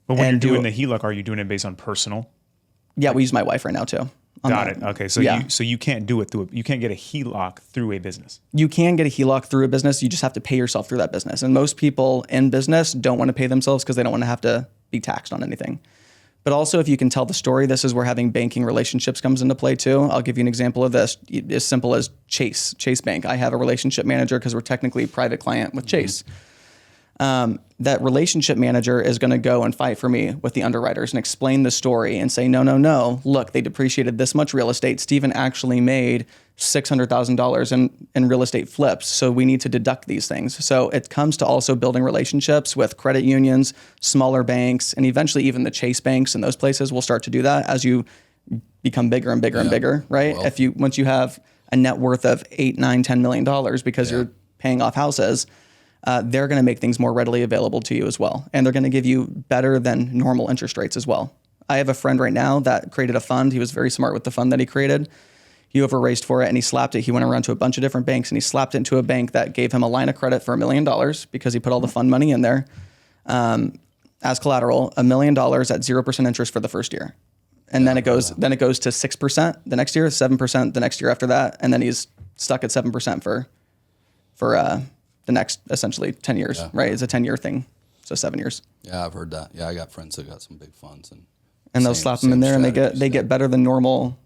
when you're doing the HELOC, are you doing it based on personal? Yeah, we use my wife right now too. Got it. Okay, so you can't do it you can't get a HELOC through a business. You can get a HELOC through a business. You just have to pay yourself through that business. And most people in business don't want to pay themselves because they don't want to have to be taxed on anything. But also, if you can tell the story, this is where having banking relationships comes into play too. I'll give you an example of this. As simple as Chase Bank. I have a relationship manager because we're technically a private client with Chase. That relationship manager is going to go and fight for me with the underwriters and explain the story and say, no, look, they depreciated this much real estate. Steven actually made $600,000 in real estate flips. So we need to deduct these things. So it comes to also building relationships with credit unions, smaller banks, and eventually even the Chase banks and those places will start to do that as you become bigger and bigger and bigger, right? Well, once you have a net worth of $8, $9, $10 million because you're paying off houses, they're going to make things more readily available to you as well. And they're going to give you better than normal interest rates as well. I have a friend right now that created a fund. He was very smart with the fund that he created. He overraised for it and he slapped it. He went around to a bunch of different banks and he slapped it into a bank that gave him a line of credit for $1 million because he put all the fund money in there as collateral, $1 million at 0% interest for the first year. And then it goes to 6% the next year, 7% the next year after that. And then he's stuck at 7% for the next essentially 10 years, right? It's a 10-year thing. So 7 years. Yeah, I've heard that. Yeah, I got friends that got some big funds and they'll slap them in there and they get better than normal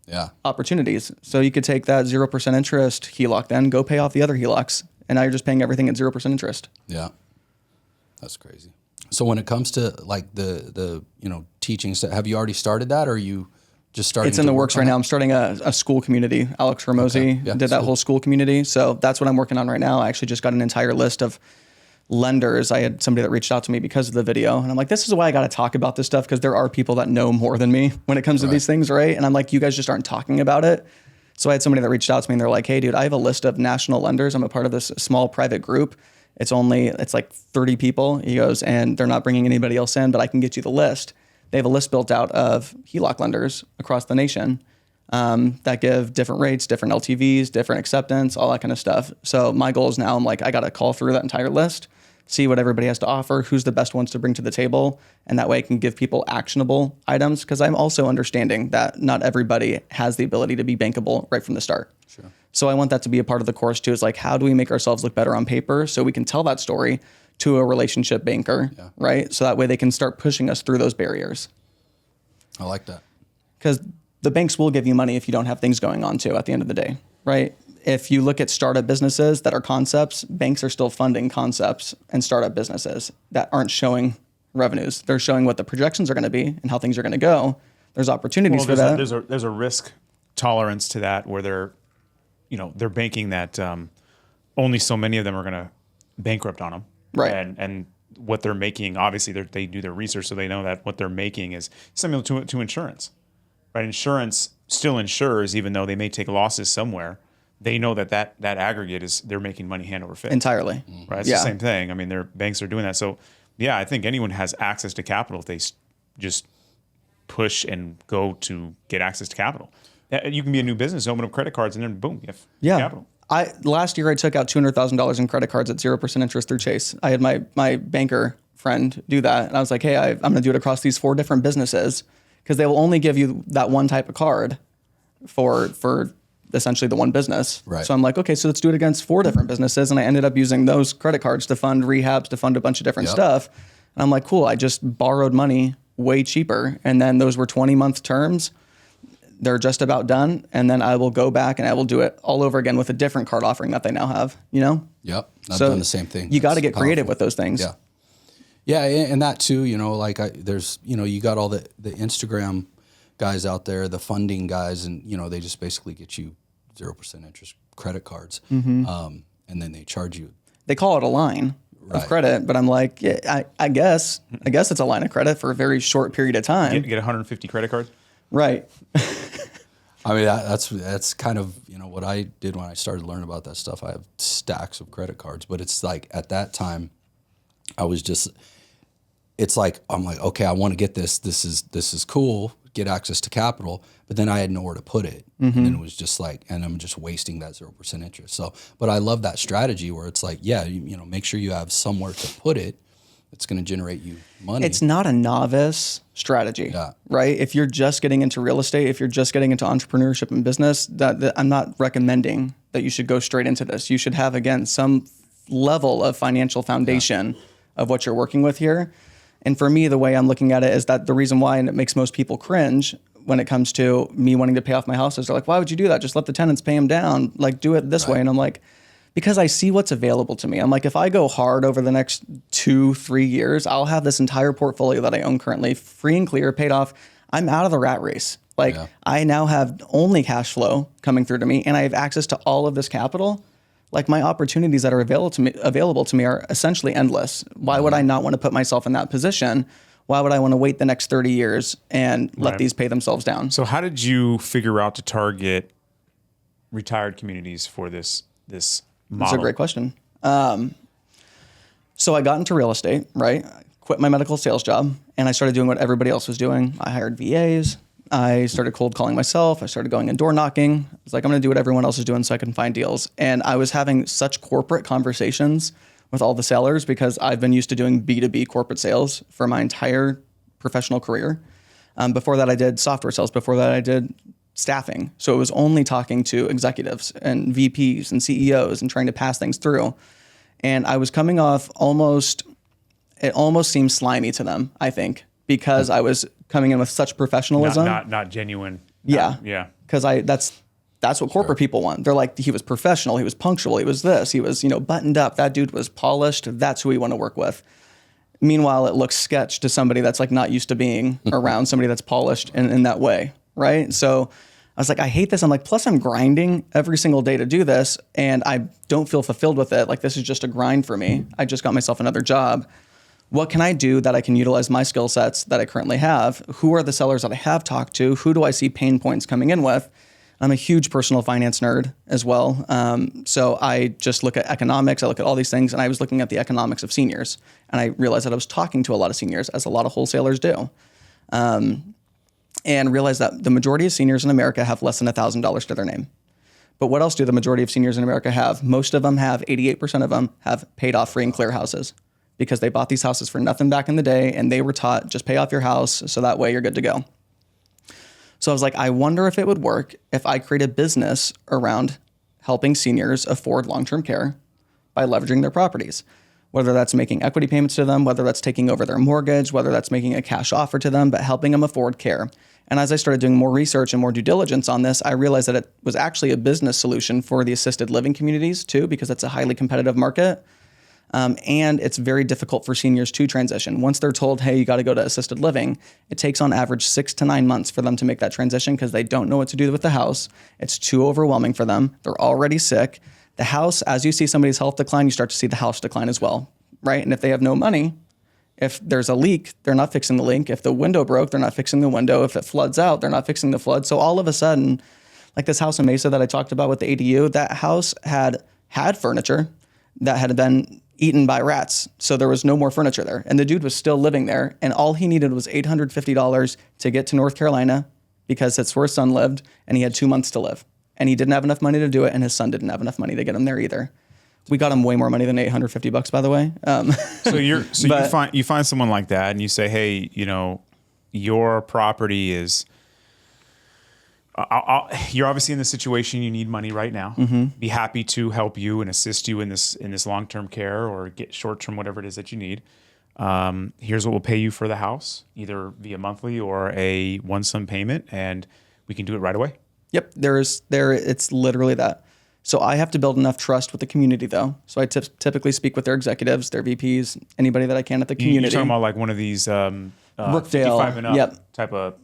opportunities. So you could take that 0% interest HELOC, then go pay off the other HELOCs. And now you're just paying everything at 0% interest. Yeah. That's crazy. So when it comes to like the teaching stuff, have you already started that or are you just starting? It's in the works right now. I'm starting a school community. Alex Ramosi did that whole school community. So that's what I'm working on right now. I actually just got an entire list of lenders. I had somebody that reached out to me because of the video. And I'm like, this is why I got to talk about this stuff because there are people that know more than me when it comes to these things, right? And I'm like, you guys just aren't talking about it. So I had somebody that reached out to me and they're like, hey, dude, I have a list of national lenders. I'm a part of this small private group. It's like 30 people. He goes, and they're not bringing anybody else in, but I can get you the list. They have a list built out of HELOC lenders across the nation that give different rates, different LTVs, different acceptance, all that kind of stuff. So my goal is now I got to call through that entire list, see what everybody has to offer, who's the best ones to bring to the table. And that way I can give people actionable items because I'm also understanding that not everybody has the ability to be bankable right from the start. Sure. So I want that to be a part of the course too. Is like, how do we make ourselves look better on paper so we can tell that story to a relationship banker, right? So that way they can start pushing us through those barriers. I like that. Because the banks will give you money if you don't have things going on too at the end of the day, right? If you look at startup businesses that are concepts, banks are still funding concepts and startup businesses that aren't showing revenues. They're showing what the projections are going to be and how things are going to go. There's opportunities for that. There's a risk tolerance to that where they're banking that only so many of them are going to bankrupt on them. Right. And what they're making, obviously they do their research so they know that what they're making is similar to insurance, right? Insurance still insures even though they may take losses somewhere. They know that aggregate is they're making money hand over fist. Entirely. Right. It's the same thing. I mean, their banks are doing that. So yeah, I think anyone has access to capital if they just push and go to get access to capital. You can be a new business, open up credit cards, and then boom, you have capital. Last year I took out $200,000 in credit cards at 0% interest through Chase. I had my banker friend do that, and I was like, hey, I'm going to do it across these 4 different businesses, because they will only give you that one type of card for essentially the one business. Right. So I'm like, okay, so let's do it against 4 different businesses, and I ended up using those credit cards to fund rehabs, to fund a bunch of different stuff. And I'm like, cool, I just borrowed money way cheaper, and then those were 20-month terms. They're just about done, and then I will go back and I will do it all over again with a different card offering that they now have, you know? Yep. I've done the same thing. You got to get creative with those things. Yeah. Yeah. And that too, you know, like there's, you know, you got all the Instagram guys out there, the funding guys, and, you know, they just basically get you 0% interest credit cards. And then they charge you. They call it a line of credit, but I'm like, yeah, I guess it's a line of credit for a very short period of time. Get 150 credit cards. Right. I mean, that's kind of, you know, what I did when I started learning about that stuff. I have stacks of credit cards, but it's like at that time, it's like, I'm like, okay, I want to get this. This is cool. Get access to capital, but then I had nowhere to put it. And then it was just like, and I'm just wasting that 0% interest. So, but I love that strategy where it's like, yeah, you know, make sure you have somewhere to put it. It's going to generate you money. It's not a novice strategy, right? If you're just getting into real estate, if you're just getting into entrepreneurship and business, that I'm not recommending that you should go straight into this. You should have, again, some level of financial foundation of what you're working with here. And for me, the way I'm looking at it is that the reason why, and it makes most people cringe when it comes to me wanting to pay off my house, is they're like, why would you do that? Just let the tenants pay them down. Like, do it this way. And I'm like, because I see what's available to me. I'm like, if I go hard over the next 2-3 years, I'll have this entire portfolio that I own currently free and clear, paid off. I'm out of the rat race. Like, I now have only cash flow coming through to me, and I have access to all of this capital. Like, my opportunities that are available to me are essentially endless. Why would I not want to put myself in that position? Why would I want to wait the next 30 years and let these pay themselves down? So how did you figure out to target retired communities for this model? That's a great question. So I got into real estate, right? I quit my medical sales job, and I started doing what everybody else was doing. I hired VAs. I started cold calling myself. I started going and door knocking. I was like, I'm going to do what everyone else is doing so I can find deals. And I was having such corporate conversations with all the sellers because I've been used to doing B2B corporate sales for my entire professional career. Before that, I did software sales. Before that, I did staffing. So it was only talking to executives and VPs and CEOs and trying to pass things through. And I was coming off it almost seemed slimy to them, I think, because I was coming in with such professionalism. Not genuine. Yeah. Because that's what corporate people want. They're like, he was professional, he was punctual, he was this, he was, buttoned up. That dude was polished. That's who we want to work with. Meanwhile, it looks sketch to somebody that's like not used to being around somebody that's polished in that way. Right. So I was like, I hate this. I'm like, plus I'm grinding every single day to do this, and I don't feel fulfilled with it. Like, this is just a grind for me. I just got myself another job. What can I do that I can utilize my skill sets that I currently have? Who are the sellers that I have talked to? Who do I see pain points coming in with? I'm a huge personal finance nerd as well. So I just look at economics. I look at all these things, and I was looking at the economics of seniors, and I realized that I was talking to a lot of seniors, as a lot of wholesalers do. And realized that the majority of seniors in America have less than $1,000 to their name. But what else do the majority of seniors in America have? Most of them have, 88% of them have paid off free and clear houses, because they bought these houses for nothing back in the day, and they were taught, just pay off your house so that way you're good to go. So I was like, I wonder if it would work if I create a business around helping seniors afford long-term care by leveraging their properties. Whether that's making equity payments to them, whether that's taking over their mortgage, whether that's making a cash offer to them, but helping them afford care. And as I started doing more research and more due diligence on this, I realized that it was actually a business solution for the assisted living communities too, because it's a highly competitive market. And it's very difficult for seniors to transition. Once they're told, hey, you got to go to assisted living, it takes on average 6 to 9 months for them to make that transition, because they don't know what to do with the house. It's too overwhelming for them. They're already sick. The house, as you see somebody's health decline, you start to see the house decline as well, right? And if they have no money, if there's a leak, they're not fixing the leak. If the window broke, they're not fixing the window. If it floods out, they're not fixing the flood. So all of a sudden, like this house in Mesa that I talked about with the ADU, that house had furniture that had been eaten by rats. So there was no more furniture there. And the dude was still living there. And all he needed was $850 to get to North Carolina because that's where his son lived. And he had 2 months to live. And he didn't have enough money to do it. And his son didn't have enough money to get him there either. We got him way more money than $850, by the way. You find someone like that and you say, hey, your property is, you're obviously in the situation you need money right now. Be happy to help you and assist you in this long-term care or get short-term, whatever it is that you need. Here's what we'll pay you for the house, either via monthly or a one-sum payment, and we can do it right away. Yep, it's literally that. So I have to build enough trust with the community, though. So I typically speak with their executives, their VPs, anybody that I can at the community. You're talking about like one of these Brookdale 55 and up type of.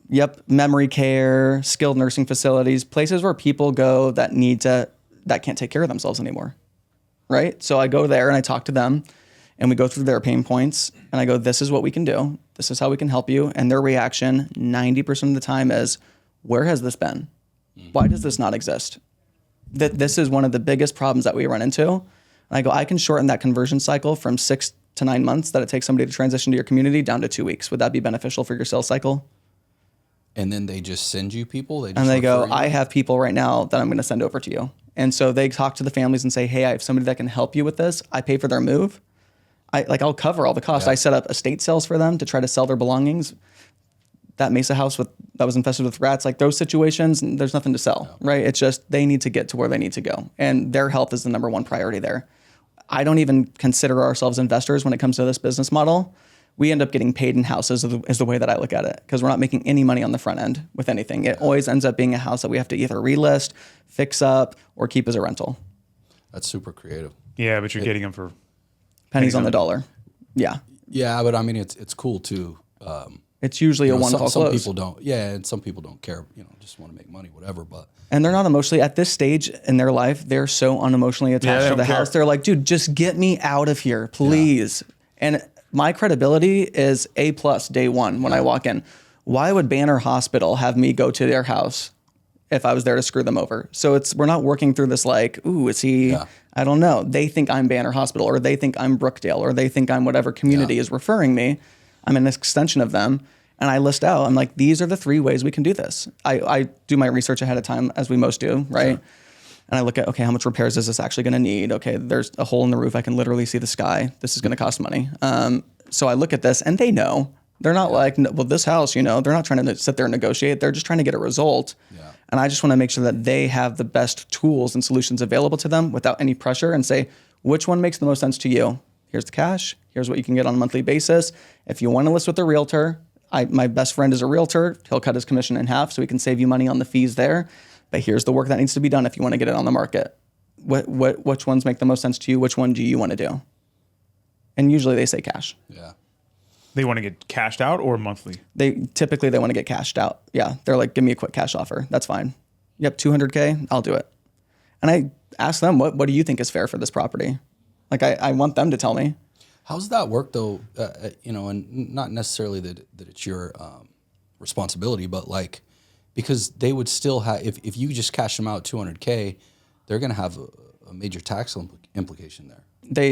Yep, memory care, skilled nursing facilities, places where people go that can't take care of themselves anymore, right? So I go there and I talk to them, and we go through their pain points, and I go, this is what we can do. This is how we can help you. And their reaction 90% of the time is, where has this been? Why does this not exist? This is one of the biggest problems that we run into. And I go, I can shorten that conversion cycle from 6 to 9 months that it takes somebody to transition to your community down to 2 weeks. Would that be beneficial for your sales cycle? And then they just send you people? They go, I have people right now that I'm going to send over to you. And so they talk to the families and say, hey, I have somebody that can help you with this. I pay for their move. I'll cover all the costs. Yeah. I set up estate sales for them to try to sell their belongings. That Mesa house that was infested with rats, like those situations, there's nothing to sell, right? It's just they need to get to where they need to go. And their health is the number one priority there. I don't even consider ourselves investors when it comes to this business model. We end up getting paid in houses is the way that I look at it, because we're not making any money on the front end with anything. It always ends up being a house that we have to either relist, fix up, or keep as a rental. That's super creative. Yeah, but you're getting them for pennies on the dollar. Yeah. Yeah, but I mean, it's cool too. It's usually a one-call close. Some people don't. Yeah, and some people don't care. Just want to make money, whatever. And they're not emotionally at this stage in their life. They're so unemotionally attached to the house. They're like, dude, just get me out of here, please. Yeah. And my credibility is A+ day one when I walk in. Why would Banner Hospital have me go to their house if I was there to screw them over? So we're not working through this like, ooh, is he? Yeah. I don't know. They think I'm Banner Hospital, or they think I'm Brookdale, or they think I'm whatever community is referring me. I'm an extension of them, and I list out, I'm like, these are the 3 ways we can do this. I do my research ahead of time, as we most do, right? Sure. And I look at, okay, how much repairs is this actually going to need? Okay, there's a hole in the roof. I can literally see the sky. This is going to cost money. So I look at this, and they know. They're not like, well, this house, they're not trying to sit there and negotiate. They're just trying to get a result. Yeah. And I just want to make sure that they have the best tools and solutions available to them without any pressure, and say, which one makes the most sense to you? Here's the cash. Here's what you can get on a monthly basis. If you want to list with a realtor, my best friend is a realtor. He'll cut his commission in half so he can save you money on the fees there. But here's the work that needs to be done if you want to get it on the market. Which ones make the most sense to you? Which one do you want to do? And usually they say cash. Yeah. They want to get cashed out or monthly? They typically want to get cashed out. Yeah. They're like, give me a quick cash offer. That's fine. Yep, $200K, I'll do it. And I ask them, what do you think is fair for this property? Like I want them to tell me. How's that work though? And not necessarily that it's your responsibility, but like, because they would still have, if you just cash them out $200K, they're going to have a major tax implication there.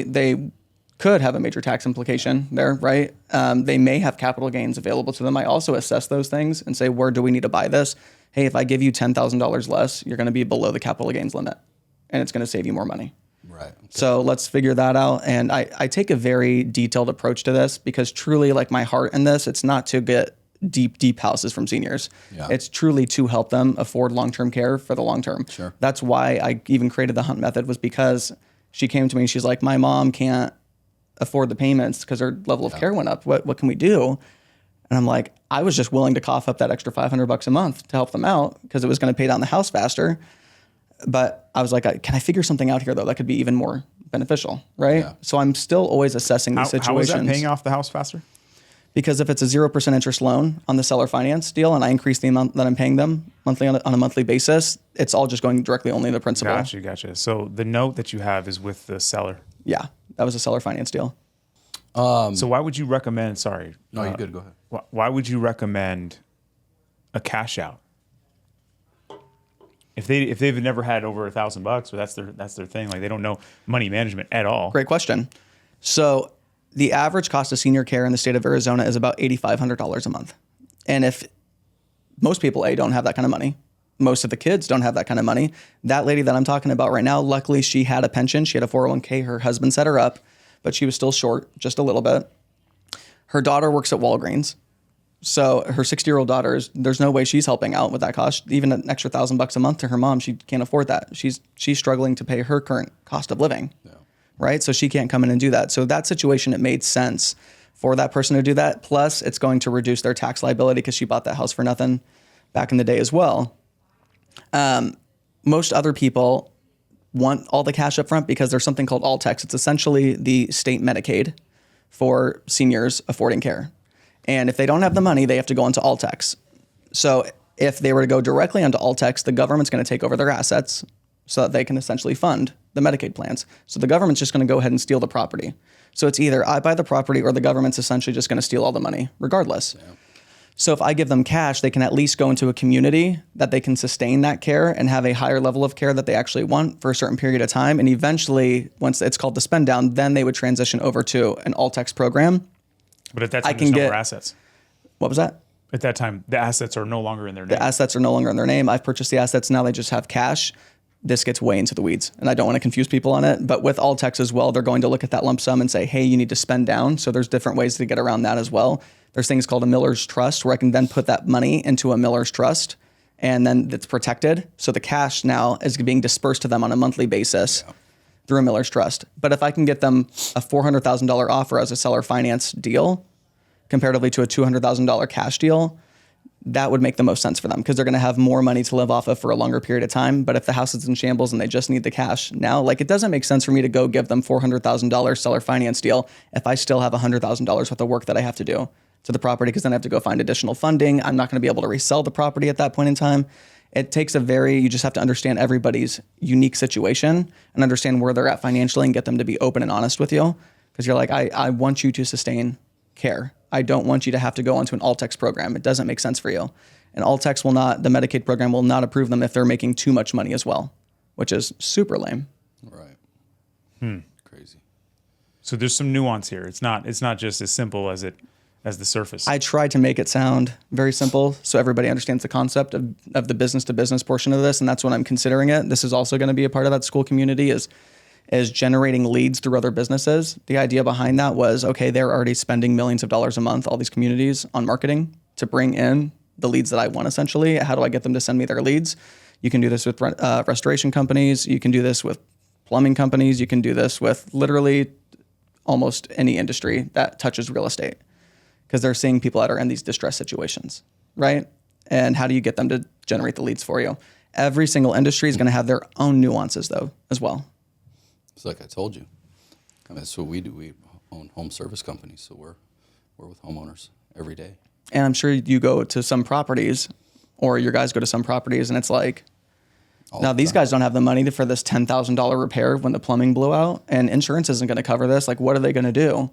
They could have a major tax implication there, right? They may have capital gains available to them. I also assess those things and say, where do we need to buy this? Hey, if I give you $10,000 less, you're going to be below the capital gains limit, and it's going to save you more money. Right. Okay. So let's figure that out. And I take a very detailed approach to this, because truly, like, my heart in this, it's not to get deep houses from seniors. Yeah. It's truly to help them afford long-term care for the long term. Sure. That's why I even created the Hunt method, was because she came to me and she's like, my mom can't afford the payments because her level of care went up. What can we do? And I'm like, I was just willing to cough up that extra $500 a month to help them out because it was going to pay down the house faster. But I was like, can I figure something out here though that could be even more beneficial, right? Yeah. So I'm still always assessing these situations. How is that paying off the house faster? Because if it's a 0% interest loan on the seller finance deal, and I increase the amount that I'm paying them monthly on a monthly basis, it's all just going directly only to principal. Gotcha. So the note that you have is with the seller. Yeah, that was a seller finance deal. So why would you recommend? Sorry, no, you're good. Go ahead. Why would you recommend a cash out If they've never had over $1,000, well, that's their thing. Like they don't know money management at all. Great question. So the average cost of senior care in the state of Arizona is about $8,500 a month. And if most people, don't have that kind of money, most of the kids don't have that kind of money. That lady that I'm talking about right now, luckily she had a pension. She had a 401k. Her husband set her up, but she was still short just a little bit. Her daughter works at Walgreens. So her 60-year-old daughter, there's no way she's helping out with that cost. Even an extra $1,000 a month to her mom, she can't afford that. She's struggling to pay her current cost of living, right? So she can't come in and do that. So that situation, it made sense for that person to do that. Plus, it's going to reduce their tax liability because she bought that house for nothing back in the day as well. Most other people want all the cash up front because there's something called All-Tex. It's essentially the state Medicaid for seniors affording care. And if they don't have the money, they have to go into All-Tex. So if they were to go directly onto All-Tex, the government's going to take over their assets so that they can essentially fund the Medicaid plans. So the government's just going to go ahead and steal the property. So it's either I buy the property or the government's essentially just going to steal all the money regardless. Yeah. So if I give them cash, they can at least go into a community that they can sustain that care and have a higher level of care that they actually want for a certain period of time. And eventually, once it's called the spend down, then they would transition over to an All-Tex program. But at that time, there's no more assets. What was that? At that time, the assets are no longer in their name. The assets are no longer in their name. I've purchased the assets. Now they just have cash. This gets way into the weeds, and I don't want to confuse people on it. But with All-Tex as well, they're going to look at that lump sum and say, hey, you need to spend down. So there's different ways to get around that as well. There's things called a Miller's Trust where I can then put that money into a Miller's Trust, and then it's protected. So the cash now is being dispersed to them on a monthly basis through a Miller's Trust. But if I can get them a $400,000 offer as a seller finance deal, comparatively to a $200,000 cash deal, that would make the most sense for them because they're going to have more money to live off of for a longer period of time. But if the house is in shambles and they just need the cash now, like it doesn't make sense for me to go give them $400,000 seller finance deal if I still have $100,000 worth of work that I have to do to the property because then I have to go find additional funding. I'm not going to be able to resell the property at that point in time. It takes you just have to understand everybody's unique situation and understand where they're at financially and get them to be open and honest with you because you're like, I want you to sustain care. I don't want you to have to go onto an All-Tex program. It doesn't make sense for you. And All-Tex the Medicaid program will not approve them if they're making too much money as well, which is super lame. Right. Crazy. So there's some nuance here. It's not just as simple as the surface. I tried to make it sound very simple so everybody understands the concept of the business to business portion of this, and that's what I'm considering it. This is also going to be a part of that school community is generating leads through other businesses. The idea behind that was, okay, they're already spending millions of dollars a month, all these communities, on marketing to bring in the leads that I want, essentially. How do I get them to send me their leads? You can do this with restoration companies. You can do this with plumbing companies. You can do this with literally almost any industry that touches real estate because they're seeing people that are in these distress situations, right? And how do you get them to generate the leads for you? Every single industry is going to have their own nuances, though, as well. It's like I told you. I mean, that's what we do. We own home service companies, so we're with homeowners every day. And I'm sure you go to some properties, or your guys go to some properties, and it's like, now these guys don't have the money for this $10,000 repair when the plumbing blew out, and insurance isn't going to cover this. Like, what are they going to do?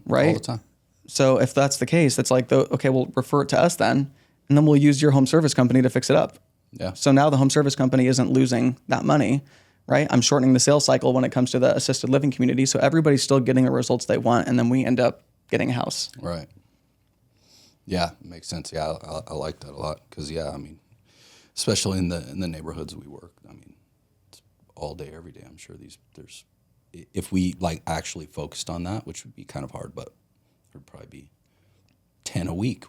Right? All the time. So if that's the case, it's like, okay, well, refer it to us then, and then we'll use your home service company to fix it up. Yeah. So now the home service company isn't losing that money. Right? I'm shortening the sales cycle when it comes to the assisted living community. So everybody's still getting the results they want. And then we end up getting a house. Right. Yeah. Makes sense. Yeah. I like that a lot. Cause I mean, especially in the neighborhoods we work, I mean, it's all day, every day. I'm sure if we like actually focused on that, which would be kind of hard, but it would probably be 10 a week.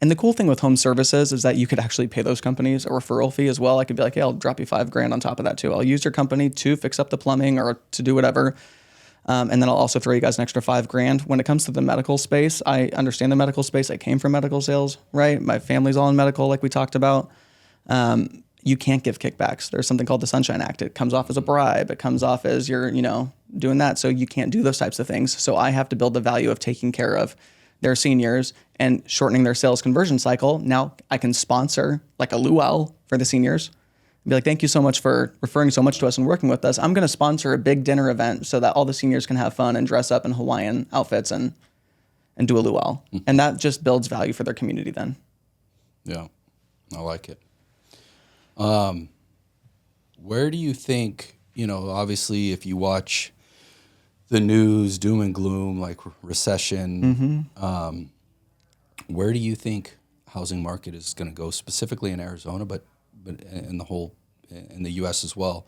And the cool thing with home services is that you could actually pay those companies a referral fee as well. I could be like, hey, I'll drop you $5,000 on top of that too. I'll use your company to fix up the plumbing or to do whatever. And then I'll also throw you guys an extra $5,000. When it comes to the medical space, I understand the medical space. I came from medical sales, right? My family's all in medical, like we talked about. You can't give kickbacks. There's something called the Sunshine Act. It comes off as a bribe. It comes off as you're, doing that. So you can't do those types of things. So I have to build the value of taking care of their seniors and shortening their sales conversion cycle. Now I can sponsor like a luau for the seniors. Be like, thank you so much for referring so much to us and working with us. I'm going to sponsor a big dinner event so that all the seniors can have fun and dress up in Hawaiian outfits and do a luau. And that just builds value for their community then. Yeah, I like it. Where do you think, obviously if you watch the news, doom and gloom, like recession, where do you think housing market is going to go specifically in Arizona, but in the U.S. as well?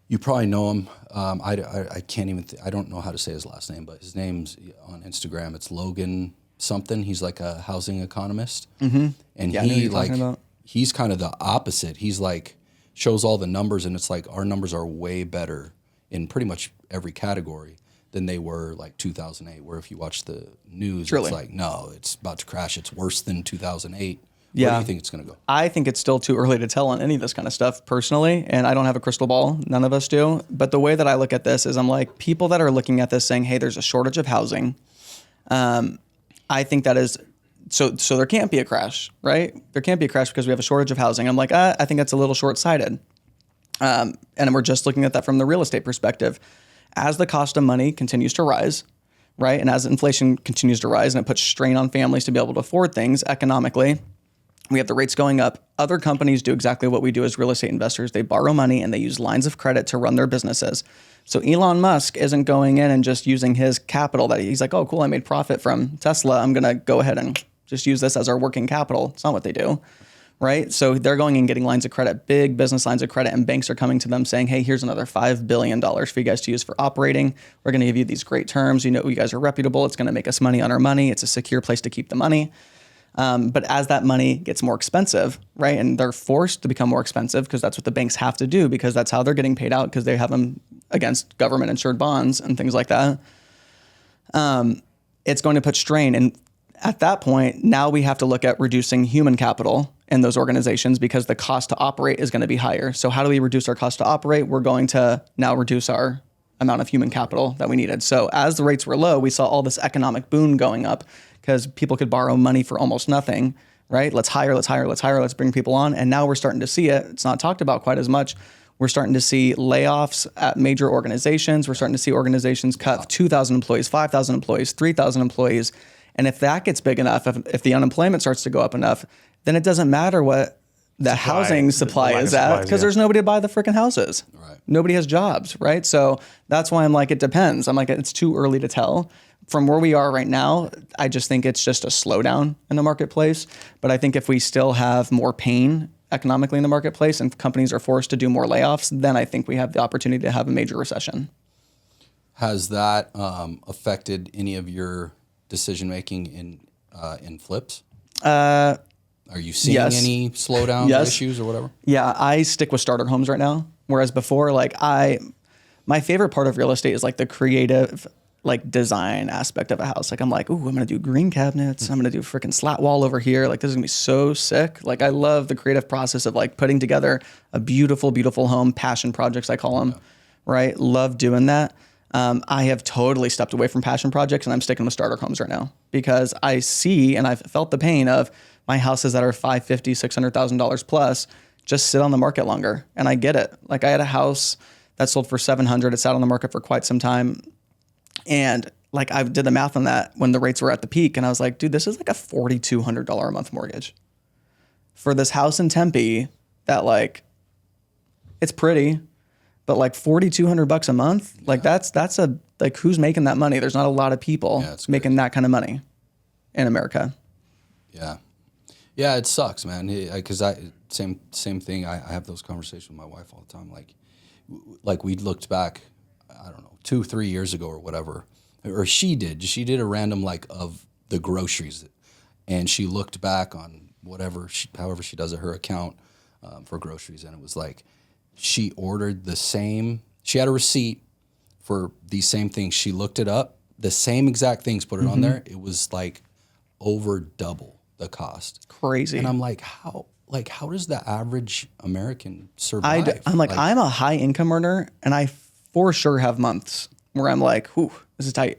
You probably know him. I can't even, I don't know how to say his last name, but his name's on Instagram. It's Logan something. He's like a housing economist. And Yeah, I know who you're talking about. he's kind of the opposite. He's like, shows all the numbers, and it's like our numbers are way better in pretty much every category than they were like 2008, where if you watch the news, Truly. it's like, no, it's about to crash. It's worse than 2008. Yeah. Where do you think it's going to go? I think it's still too early to tell on any of this kind of stuff personally, and I don't have a crystal ball. None of us do. But the way that I look at this is I'm like, people that are looking at this saying, hey, there's a shortage of housing. I think that is, so there can't be a crash, right? There can't be a crash because we have a shortage of housing. I'm like, I think that's a little short-sighted. And we're just looking at that from the real estate perspective. As the cost of money continues to rise, right? And as inflation continues to rise and it puts strain on families to be able to afford things economically, we have the rates going up. Other companies do exactly what we do as real estate investors. They borrow money and they use lines of credit to run their businesses. So Elon Musk isn't going in and just using his capital that he's like, oh, cool, I made profit from Tesla. I'm going to go ahead and just use this as our working capital. It's not what they do, right? So they're going and getting lines of credit, big business lines of credit, and banks are coming to them saying, hey, here's another $5 billion for you guys to use for operating. We're going to give you these great terms. You guys are reputable. It's going to make us money on our money. It's a secure place to keep the money. But as that money gets more expensive, right, and they're forced to become more expensive because that's what the banks have to do because that's how they're getting paid out because they have them against government-insured bonds and things like that, it's going to put strain. And at that point, now we have to look at reducing human capital in those organizations because the cost to operate is going to be higher. So how do we reduce our cost to operate? We're going to now reduce our amount of human capital that we needed. So as the rates were low, we saw all this economic boom going up because people could borrow money for almost nothing, right? Let's hire, let's bring people on. And now we're starting to see it. It's not talked about quite as much. We're starting to see layoffs at major organizations. We're starting to see organizations cut 2,000 employees, 5,000 employees, 3,000 employees. And if that gets big enough, if the unemployment starts to go up enough, then it doesn't matter what the housing supply is at because there's nobody to buy the freaking houses. Right. Nobody has jobs, right? So that's why I'm like, it depends. I'm like, it's too early to tell. From where we are right now, I just think it's just a slowdown in the marketplace. But I think if we still have more pain economically in the marketplace and companies are forced to do more layoffs, then I think we have the opportunity to have a major recession. Has that affected any of your decision making in flips? Are you seeing yes. any slowdowns or issues or whatever? Yeah, I stick with starter homes right now. Whereas before, my favorite part of real estate is like the creative, like design aspect of a house. Like I'm like, ooh, I'm gonna do green cabinets. I'm gonna do freaking slat wall over here. Like this is gonna be so sick. Like I love the creative process of like putting together a beautiful, beautiful home. Passion projects, I call them. Right? Love doing that. I have totally stepped away from passion projects and I'm sticking with starter homes right now because I see and I've felt the pain of my houses that are $550,000, $600,000 plus just sit on the market longer. And I get it. Like I had a house that sold for $700,000. It sat on the market for quite some time. And like I did the math on that when the rates were at the peak and I was like, dude, this is like a $4,200 a month mortgage for this house in Tempe that like, it's pretty, but like $4,200 a month, like that's like who's making that money? There's not a lot of people making that kind of money in America. Yeah. Yeah, it sucks, man. Because same thing. I have those conversations with my wife all the time. Like we looked back, I don't know, 2-3 years ago or whatever, or she did a random like of the groceries, and she looked back on however she does it, her account for groceries, and it was like she ordered she had a receipt for these same things. She looked it up, the same exact things, put it on there. It was like over double the cost. Crazy. And I'm like, how does the average American survive? I'm like, I'm a high income earner and I for sure have months where I'm like, whew, this is tight.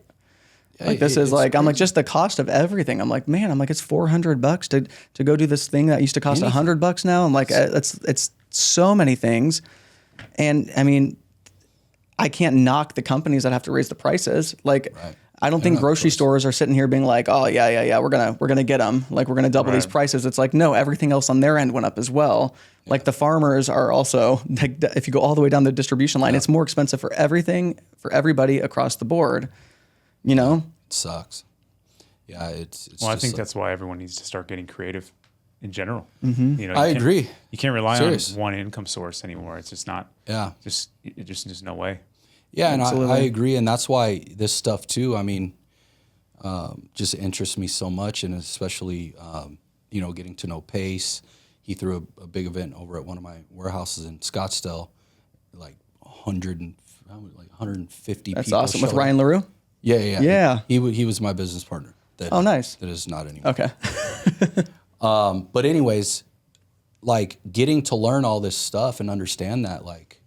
Like this is like, crazy. I'm like, just the cost of everything. I'm like, man, it's $400 to go do this thing that used to cost $100 now. I'm like, it's so many things. And I mean, I can't knock the companies that have to raise the prices. Like, I don't think grocery stores are sitting here being like, oh yeah, we're gonna get them. Like we're gonna double these prices. It's like, no, everything else on their end went up as well. Yeah. Like the farmers are also, like, if you go all the way down the distribution line, it's more expensive for everything, for everybody across the board. You know, it sucks. Yeah, it's well, I think that's why everyone needs to start getting creative in general. Mm-hmm. You know, I agree. You can't rely on one income source anymore. It's just not. Yeah. There's no way. Yeah, and I agree, and that's why this stuff too. I mean, just interests me so much, and especially you know, getting to know Pace. He threw a big event over at one of my warehouses in Scottsdale, like 150 That's people. awesome. With Ryan LaRue? Yeah. He was my business partner. Oh, nice. That is not anymore. Okay. But anyways, like getting to learn all this stuff and understand that, like,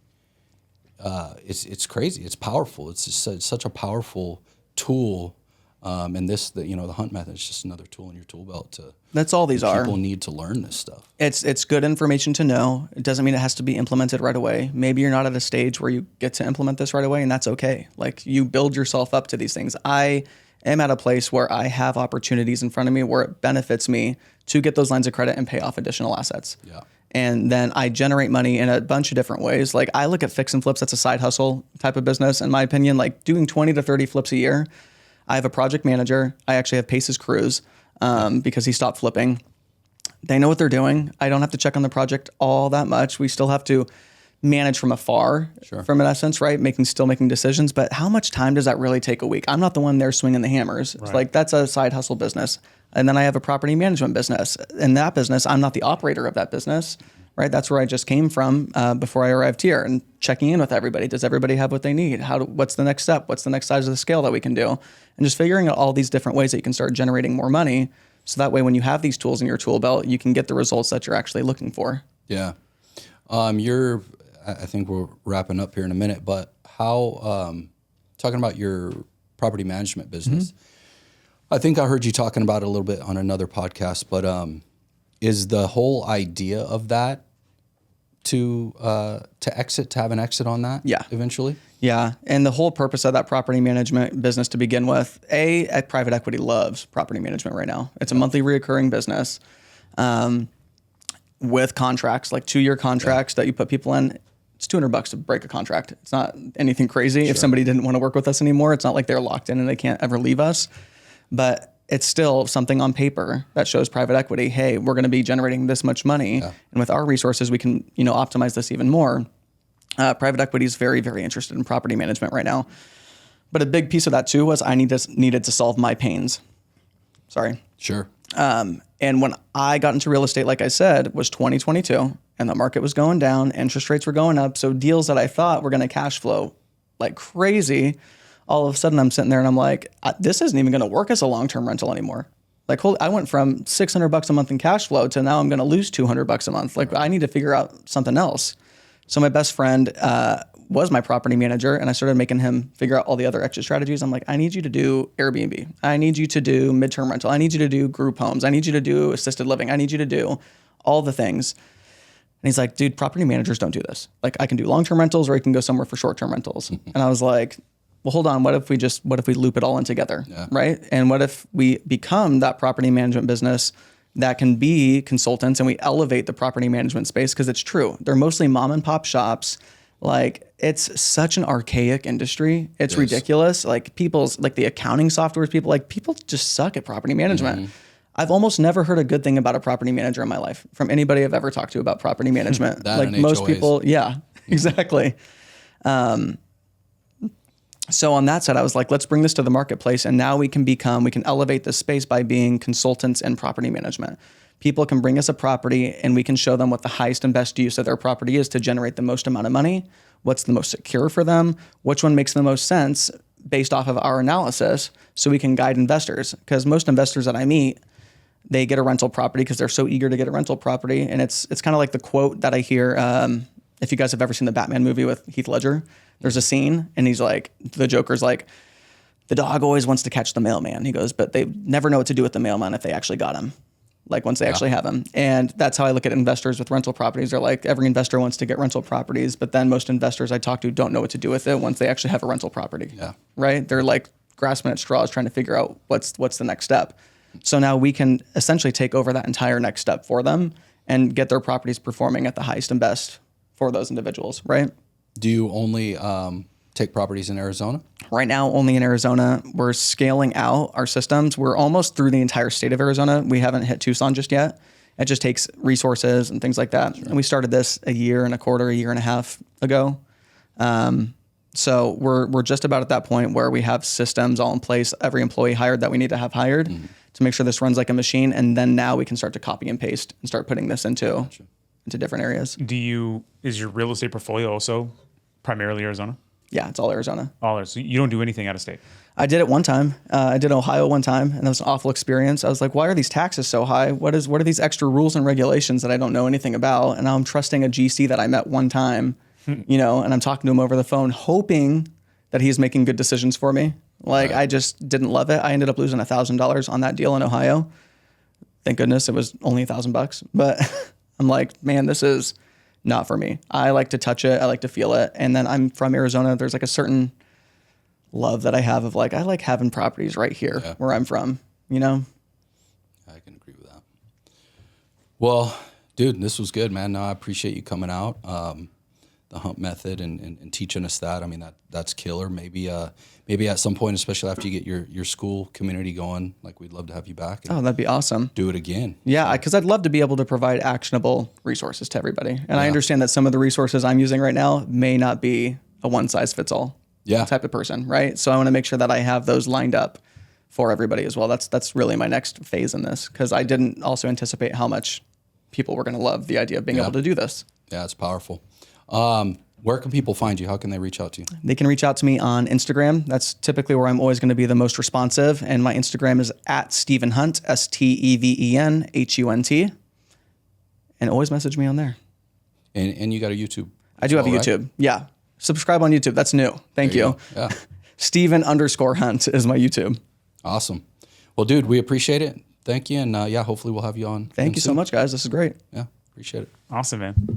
it's crazy. It's powerful. It's just such a powerful tool. And the hunt method is just another tool in your tool belt to. That's all these are. People need to learn this stuff. It's good information to know. It doesn't mean it has to be implemented right away. Maybe you're not at a stage where you get to implement this right away, and that's okay. Like, you build yourself up to these things. I am at a place where I have opportunities in front of me where it benefits me to get those lines of credit and pay off additional assets. Yeah. And then I generate money in a bunch of different ways. Like, I look at fix and flips. That's a side hustle type of business, in my opinion. Like, doing 20 to 30 flips a year. I have a project manager. I actually have Pace's crews because he stopped flipping. They know what they're doing. I don't have to check on the project all that much. We still have to manage from afar, from an essence, right? Still making decisions. But how much time does that really take a week? I'm not the one there swinging the hammers. Right. It's like, that's a side hustle business. And then I have a property management business. In that business, I'm not the operator of that business, right? That's where I just came from before I arrived here, and checking in with everybody. Does everybody have what they need? What's the next step? What's the next size of the scale that we can do? And just figuring out all these different ways that you can start generating more money. So that way, when you have these tools in your tool belt, you can get the results that you're actually looking for. Yeah. I think we're wrapping up here in a minute, but talking about your property management business, I think I heard you talking about it a little bit on another podcast, but is the whole idea of that to have an exit on that? Yeah. Eventually? Yeah. And the whole purpose of that property management business to begin with, private equity loves property management right now. It's a monthly reoccurring business with contracts, like 2-year contracts that you put people in. It's $200 to break a contract. It's not anything crazy. Sure. If somebody didn't want to work with us anymore, it's not like they're locked in and they can't ever leave us. But it's still something on paper that shows private equity, hey, we're going to be generating this much money. Yeah. And with our resources, we can, optimize this even more. Private equity is very, very interested in property management right now. But a big piece of that too was I needed to solve my pains. Sorry. Sure. And when I got into real estate, like I said, was 2022, and the market was going down, interest rates were going up. So deals that I thought were going to cash flow like crazy, all of a sudden I'm sitting there and I'm like, this isn't even going to work as a long-term rental anymore. Like, I went from $600 a month in cash flow to now I'm going to lose $200 a month. Like, I need to figure out something else. So my best friend was my property manager, and I started making him figure out all the other exit strategies. I'm like, I need you to do Airbnb. I need you to do midterm rental. I need you to do group homes. I need you to do assisted living. I need you to do all the things. And he's like, dude, property managers don't do this. Like, I can do long-term rentals, or I can go somewhere for short-term rentals. And I was like, well, hold on. What if we loop it all in together, right? And what if we become that property management business that can be consultants, and we elevate the property management space? Because it's true. They're mostly mom and pop shops. Like, it's such an archaic industry. It's ridiculous. Like, the accounting softwares, people just suck at property management. Mm-hmm. I've almost never heard a good thing about a property manager in my life from anybody I've ever talked to about property management. Like, most people, exactly. So on that side, I was like, let's bring this to the marketplace. And now we can elevate the space by being consultants in property management. People can bring us a property, and we can show them what the highest and best use of their property is to generate the most amount of money. What's the most secure for them? Which one makes the most sense based off of our analysis, so we can guide investors. Because most investors that I meet, they get a rental property because they're so eager to get a rental property. And it's kind of like the quote that I hear, if you guys have ever seen the Batman movie with Heath Ledger, there's a scene, and he's like, the Joker's like, the dog always wants to catch the mailman. He goes, but they never know what to do with the mailman if they actually got him. Like, once they actually have him. And that's how I look at investors with rental properties. They're like, every investor wants to get rental properties, but then most investors I talk to don't know what to do with it once they actually have a rental property. Yeah. Right? They're like grasping at straws, trying to figure out what's the next step. So now we can essentially take over that entire next step for them and get their properties performing at the highest and best for those individuals, right? Do you only take properties in Arizona? Right now, only in Arizona. We're scaling out our systems. We're almost through the entire state of Arizona. We haven't hit Tucson just yet. It just takes resources and things like that. Sure. And we started this a year and a half ago. So we're just about at that point where we have systems all in place, every employee hired that we need to have hired to make sure this runs like a machine. And then now we can start to copy and paste and start putting this into different areas. Is your real estate portfolio also primarily Arizona? Yeah, it's all Arizona. So you don't do anything out of state? I did it one time. I did Ohio one time, and that was an awful experience. I was like, why are these taxes so high? What are these extra rules and regulations that I don't know anything about? And now I'm trusting a GC that I met one time, and I'm talking to him over the phone, hoping that he's making good decisions for me. Like, I just didn't love it. I ended up losing $1,000 on that deal in Ohio. Thank goodness it was only $1,000. But I'm like, man, this is not for me. I like to touch it. I like to feel it. And then I'm from Arizona. There's like a certain love that I have of like, I like having properties right here where I'm from, I can agree with that. Well, dude, this was good, man. No, I appreciate you coming out, the hump method and teaching us that. I mean, that's killer. Maybe at some point, especially after you get your school community going, like we'd love to have you back. Oh, that'd be awesome. Do it again. Yeah, because I'd love to be able to provide actionable resources to everybody. And I understand that some of the resources I'm using right now may not be a one size fits all type of person, right? So I want to make sure that I have those lined up for everybody as well. That's really my next phase in this, because I didn't also anticipate how much people were going to love the idea of being able to do this. Yeah, it's powerful. Where can people find you? How can they reach out to you? They can reach out to me on Instagram. That's typically where I'm always going to be the most responsive. And my Instagram is at Stephen Hunt, StevenHunt. And always message me on there. And you got a YouTube? I do have a YouTube. Right? Yeah. Subscribe on YouTube. That's new. Thank you. Yeah. Stephen_Hunt is my YouTube. Awesome. Well, dude, we appreciate it. Thank you. And hopefully we'll have you on. Thank you so much, guys. This is great. Yeah. Appreciate it. Awesome, man.